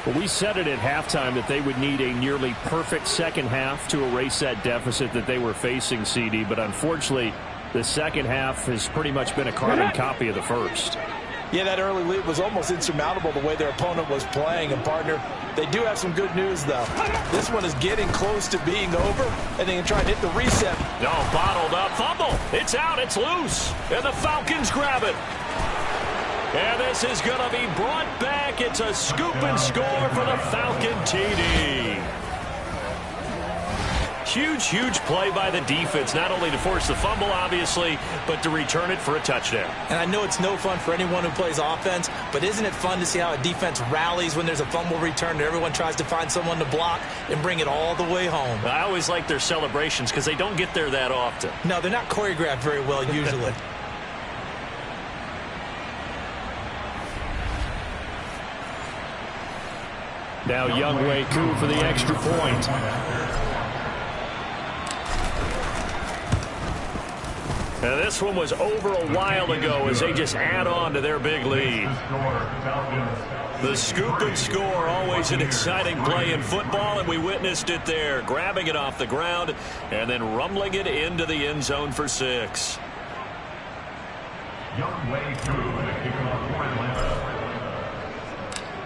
Well, we said it at halftime that they would need a nearly perfect second half to erase that deficit that they were facing, CD. But unfortunately, the second half has pretty much been a carbon copy of the first. Yeah, that early lead was almost insurmountable the way their opponent was playing. And, partner, they do have some good news, though. This one is getting close to being over, and they can try and hit the reset. No, bottled up. Fumble. It's out. It's loose. And the Falcons grab it. And this is going to be brought back. It's a scoop and score for the Falcon TD. Huge, huge play by the defense, not only to force the fumble, obviously, but to return it for a touchdown. And I know it's no fun for anyone who plays offense, but isn't it fun to see how a defense rallies when there's a fumble return and everyone tries to find someone to block and bring it all the way home? I always like their celebrations because they don't get there that often. No, they're not choreographed very well usually. Now Younghoe Koo for the extra point. Now this one was over a while ago as they just add on to their big lead. The scoop and score, always an exciting play in football, and we witnessed it there, grabbing it off the ground and then rumbling it into the end zone for 6.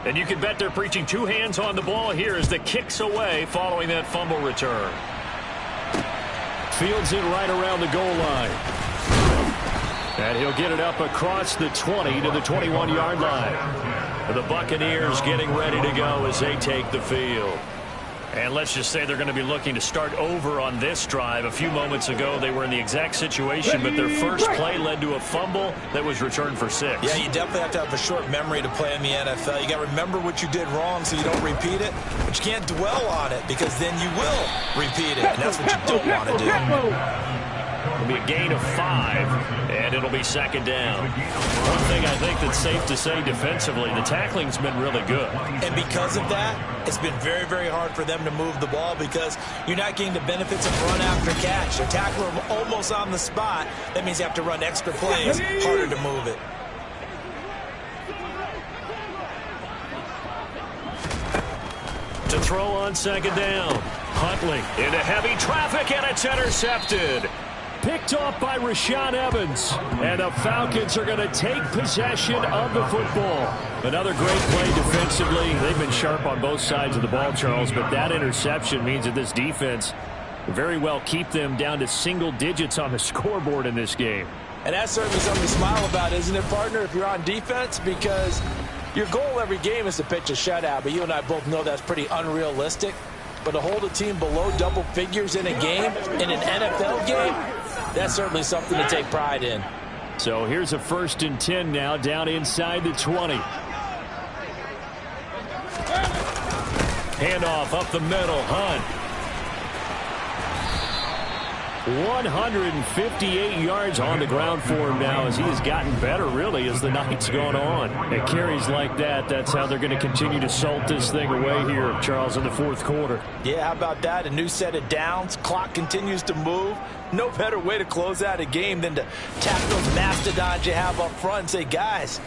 And you can bet they're preaching 2 hands on the ball here as the kick's away following that fumble return. Fields it right around the goal line. And he'll get it up across the 20 to the 21-yard line. The Buccaneers getting ready to go as they take the field. And let's just say they're going to be looking to start over on this drive. A few moments ago, they were in the exact situation, but their first play led to a fumble that was returned for 6. Yeah, you definitely have to have a short memory to play in the NFL. You got to remember what you did wrong so you don't repeat it, but you can't dwell on it because then you will repeat it, and that's what you don't want to do. It'll be a gain of 5, and it'll be 2nd down. One thing I think that's safe to say defensively, the tackling's been really good. And because of that, it's been very, very hard for them to move the ball because you're not getting the benefits of run after catch. They're tackling them almost on the spot. That means you have to run extra plays, harder to move it. To throw on 2nd down. Huntley into heavy traffic, and it's intercepted. Picked off by Rashaan Evans. And the Falcons are going to take possession of the football. Another great play defensively. They've been sharp on both sides of the ball, Charles, but that interception means that this defense very well keep them down to single digits on the scoreboard in this game. And that's certainly something to smile about, isn't it, partner, if you're on defense? Because your goal every game is to pitch a shutout, but you and I both know that's pretty unrealistic. But to hold a team below double figures in a game, in an NFL game, that's certainly something to take pride in. So here's a 1st and 10 now, down inside the 20. Handoff up the middle, Hunt. 158 yards on the ground for him now as he has gotten better, really, as the night's gone on. And carries like that, that's how they're going to continue to salt this thing away here, Charles, in the 4th quarter. Yeah, how about that? A new set of downs. Clock continues to move. No better way to close out a game than to tap those mastodons you have up front and say, guys,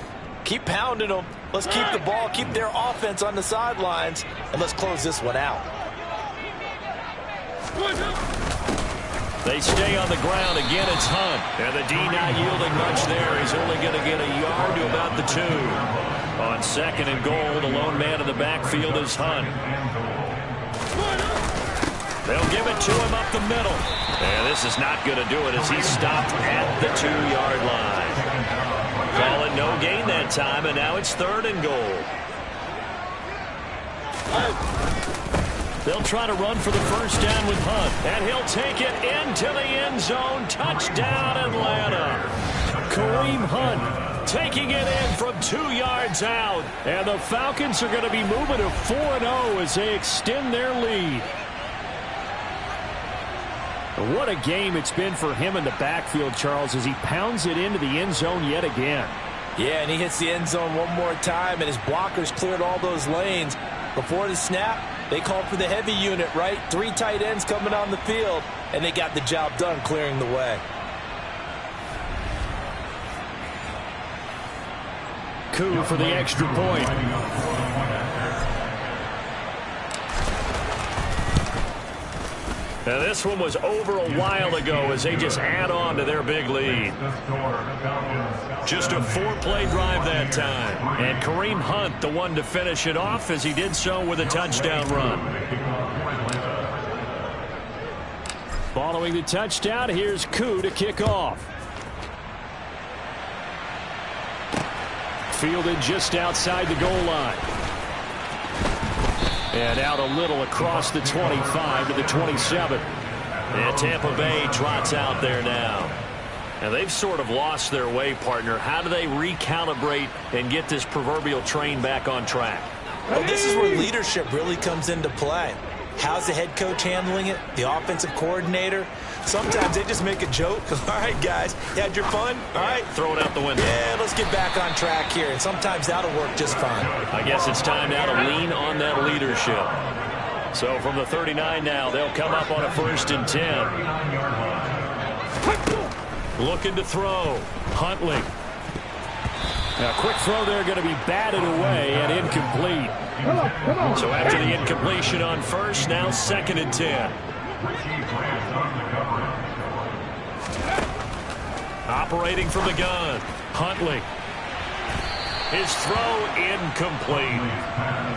keep pounding them. Let's keep the ball, keep their offense on the sidelines, and let's close this one out. They stay on the ground. Again, it's Hunt. And the D not yielding much there. He's only going to get a yard to about the 2. On 2nd and goal, the lone man in the backfield is Hunt. They'll give it to him up the middle. And this is not going to do it as he's stopped at the 2-yard line. Call it no gain that time, and now it's 3rd and goal. They'll try to run for the first down with Hunt. And he'll take it into the end zone. Touchdown, Atlanta. Kareem Hunt taking it in from 2 yards out. And the Falcons are going to be moving to 4-0 as they extend their lead. What a game it's been for him in the backfield, Charles, as he pounds it into the end zone yet again. Yeah, and he hits the end zone one more time, and his blockers cleared all those lanes. Before the snap, they called for the heavy unit, right? 3 tight ends coming on the field, and they got the job done clearing the way. Koo for the extra point. Now, this one was over a while ago as they just add on to their big lead. Just a 4-play drive that time. And Kareem Hunt, the one to finish it off, as he did so with a touchdown run. Following the touchdown, here's Koo to kick off. Fielded just outside the goal line. And out a little across the 25 to the 27. And Tampa Bay trots out there now. And they've sort of lost their way, partner. How do they recalibrate and get this proverbial train back on track? Well, this is where leadership really comes into play. How's the head coach handling it? The offensive coordinator? Sometimes they just make a joke. All right, guys, you had your fun? All right. Throw it out the window. Yeah, let's get back on track here. And sometimes that'll work just fine. I guess it's time now to lean on that leadership. So from the 39 now, they'll come up on a 1st and 10. Looking to throw. Huntley. Now, quick throw there, going to be batted away and incomplete. So after the incompletion on 1st, now 2nd and 10. Operating from the gun. Huntley. His throw incomplete.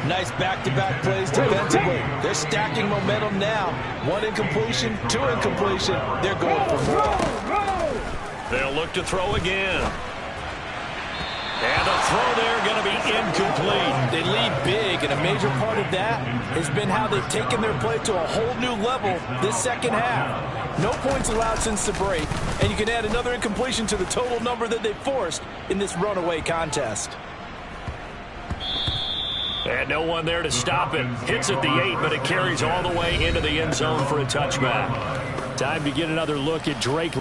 Nice back-to-back plays defensively. They're stacking momentum now. 1 incompletion, 2 incompletion. They're going for more. They'll look to throw again. And the throw there going to be incomplete. They lead big, and a major part of that has been how they've taken their play to a whole new level this second half. No points allowed since the break, and you can add another incompletion to the total number that they forced in this runaway contest. And no one there to stop it. Hits at the 8, but it carries all the way into the end zone for a touchback. Time to get another look at Drake.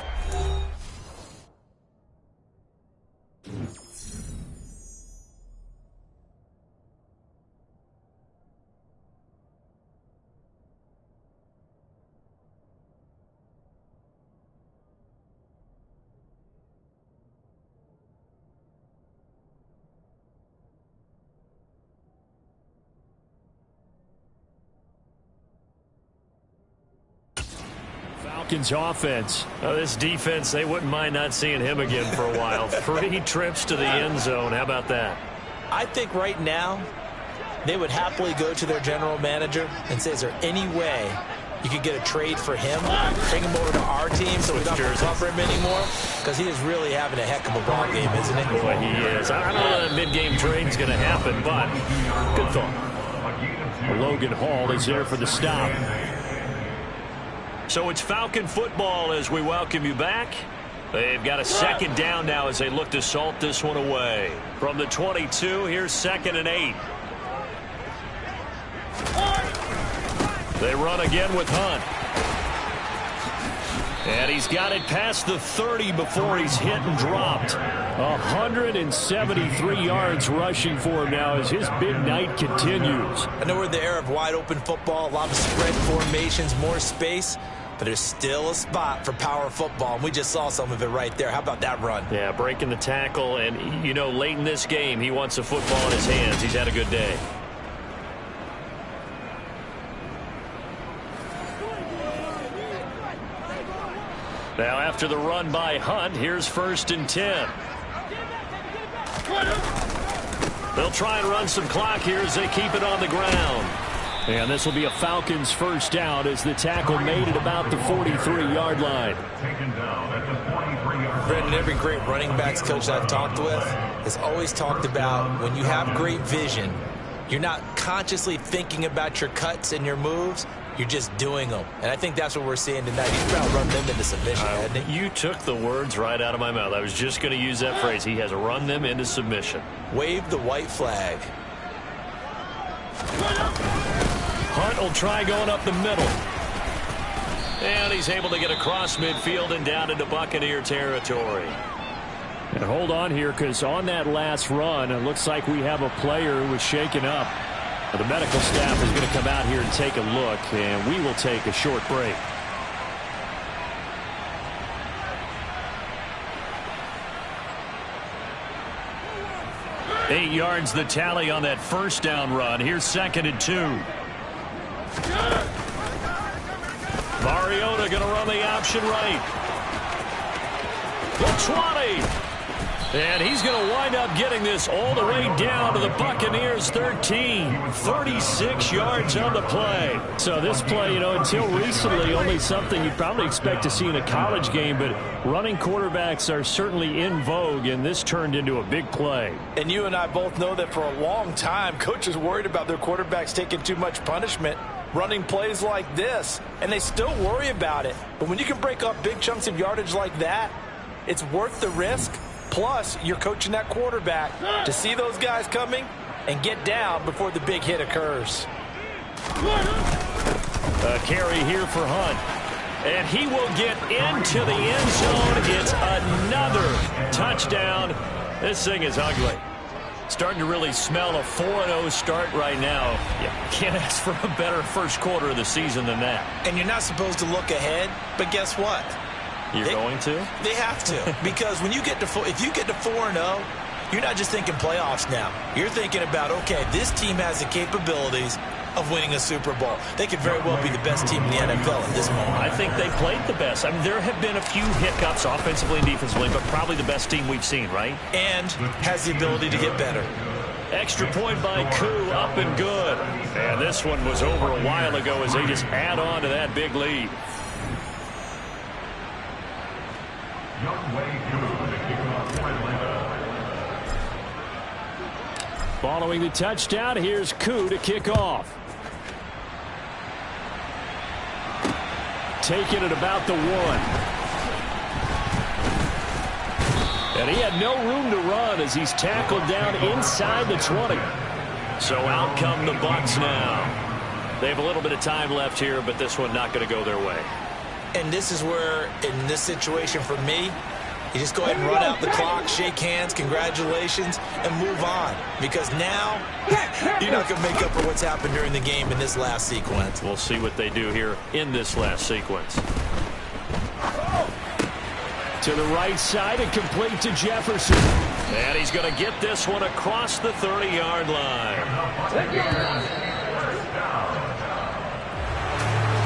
Falcons offense. This defense, they wouldn't mind not seeing him again for a while. 3 trips to the end zone. How about that? I think right now they would happily go to their general manager and say, is there any way you could get a trade for him, bring him over to our team so we don't have to cover him anymore? Because he is really having a heck of a ball game, isn't he? Boy, he is. I don't know that mid-game trade is going to happen, but good thought. Logan Hall is there for the stop. So it's Falcon football as we welcome you back. They've got a 2nd down now as they look to salt this one away. From the 22, here's 2nd and 8. They run again with Hunt. And he's got it past the 30 before he's hit and dropped. 173 yards rushing for him now as his big night continues. I know we're in the era of wide open football, a lot of spread formations, more space. But there's still a spot for power football, and we just saw some of it right there. How about that run? Yeah, breaking the tackle, and, you know, late in this game, he wants the football in his hands. He's had a good day. Now, after the run by Hunt, here's 1st and 10. They'll try and run some clock here as they keep it on the ground. And this will be a Falcons 1st down as the tackle made at about the 43-yard line. Brendan, every great running backs coach I've talked with has always talked about when you have great vision, you're not consciously thinking about your cuts and your moves. You're just doing them. And I think that's what we're seeing tonight. He's about run them into submission, hasn't he? You took the words right out of my mouth. I was just going to use that phrase. He has run them into submission. Wave the white flag. Hunt will try going up the middle. And he's able to get across midfield and down into Buccaneer territory. And hold on here, because on that last run, it looks like we have a player who was shaken up. The medical staff is going to come out here and take a look, and we will take a short break. Eight yards the tally on that 1st down run. Here's 2nd and 2. Mariota going to run the option right. The 20. And he's going to wind up getting this all the way down to the Buccaneers 13. 36 yards on the play. So this play, until recently, only something you'd probably expect to see in a college game, but running quarterbacks are certainly in vogue, and this turned into a big play. And you and I both know that for a long time, coaches worried about their quarterbacks taking too much punishment running plays like this, and they still worry about it. But when you can break up big chunks of yardage like that, it's worth the risk. Plus, you're coaching that quarterback to see those guys coming and get down before the big hit occurs. A carry here for Hunt. And he will get into the end zone. It's another touchdown. This thing is ugly. Starting to really smell a 4-0 start right now. You can't ask for a better first quarter of the season than that. And you're not supposed to look ahead, but guess what? You're going to? They have to. Because when you get to if you get to 4-0, you're not just thinking playoffs now. You're thinking about, okay, this team has the capabilities of winning a Super Bowl. They could very well be the best team in the NFL at this moment. I think they played the best. I mean, there have been a few hiccups offensively and defensively, but probably the best team we've seen, right? And has the ability to get better. Extra point by Koo, up and good. And this one was over a while ago as they just add on to that big lead. Following the touchdown, here's Koo to kick off. Taking it about the 1. And he had no room to run as he's tackled down inside the 20. So out come the Bucs now. They have a little bit of time left here, but this one not going to go their way. And this is where, in this situation for me, you just go ahead and run out the clock, shake hands, congratulations, and move on. Because now, you're not going to make up for what's happened during the game in this last sequence. We'll see what they do here in this last sequence. To the right side and complete to Jefferson. And he's going to get this one across the 30-yard line.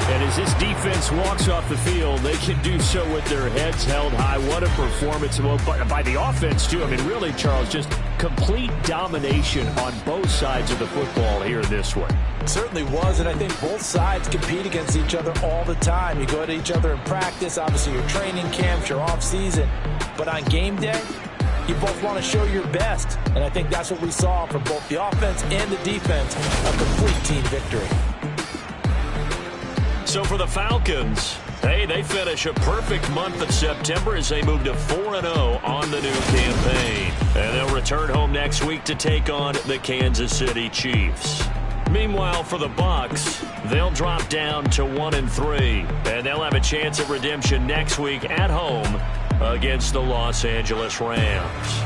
And as this defense walks off the field, they can do so with their heads held high. What a performance by the offense, too. I mean, really, Charles, just complete domination on both sides of the football here in this one. It certainly was, and I think both sides compete against each other all the time. You go at each other in practice, obviously your training camps, your off-season. But on game day, you both want to show your best. And I think that's what we saw from both the offense and the defense, a complete team victory. So for the Falcons, hey, they finish a perfect month of September as they move to 4-0 on the new campaign. And they'll return home next week to take on the Kansas City Chiefs. Meanwhile, for the Bucs, they'll drop down to 1-3. And they'll have a chance at redemption next week at home against the Los Angeles Rams.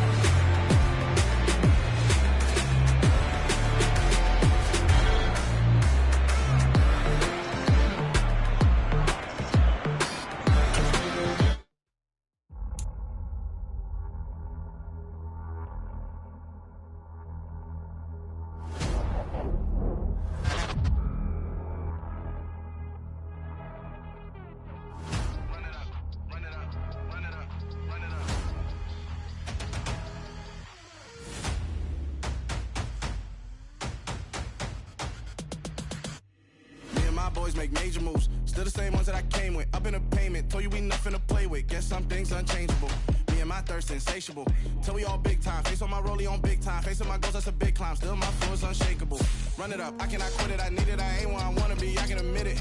Boys make major moves, still the same ones that I came with. Up in a payment, told you we nothing to play with. Guess some things unchangeable. Me and my thirst insatiable. Till we all big time. Face on my rollie on big time. Facing my goals, that's a big climb. Still my flow is unshakable. Run it up, I cannot quit it. I need it, I ain't where I wanna be. I can admit it.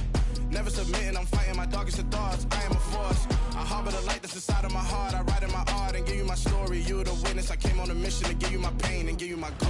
Never submitting, I'm fighting my darkest of thoughts. I am a force. I harbor the light that's inside of my heart. I write in my art and give you my story. You the witness. I came on a mission to give you my pain and give you my glory.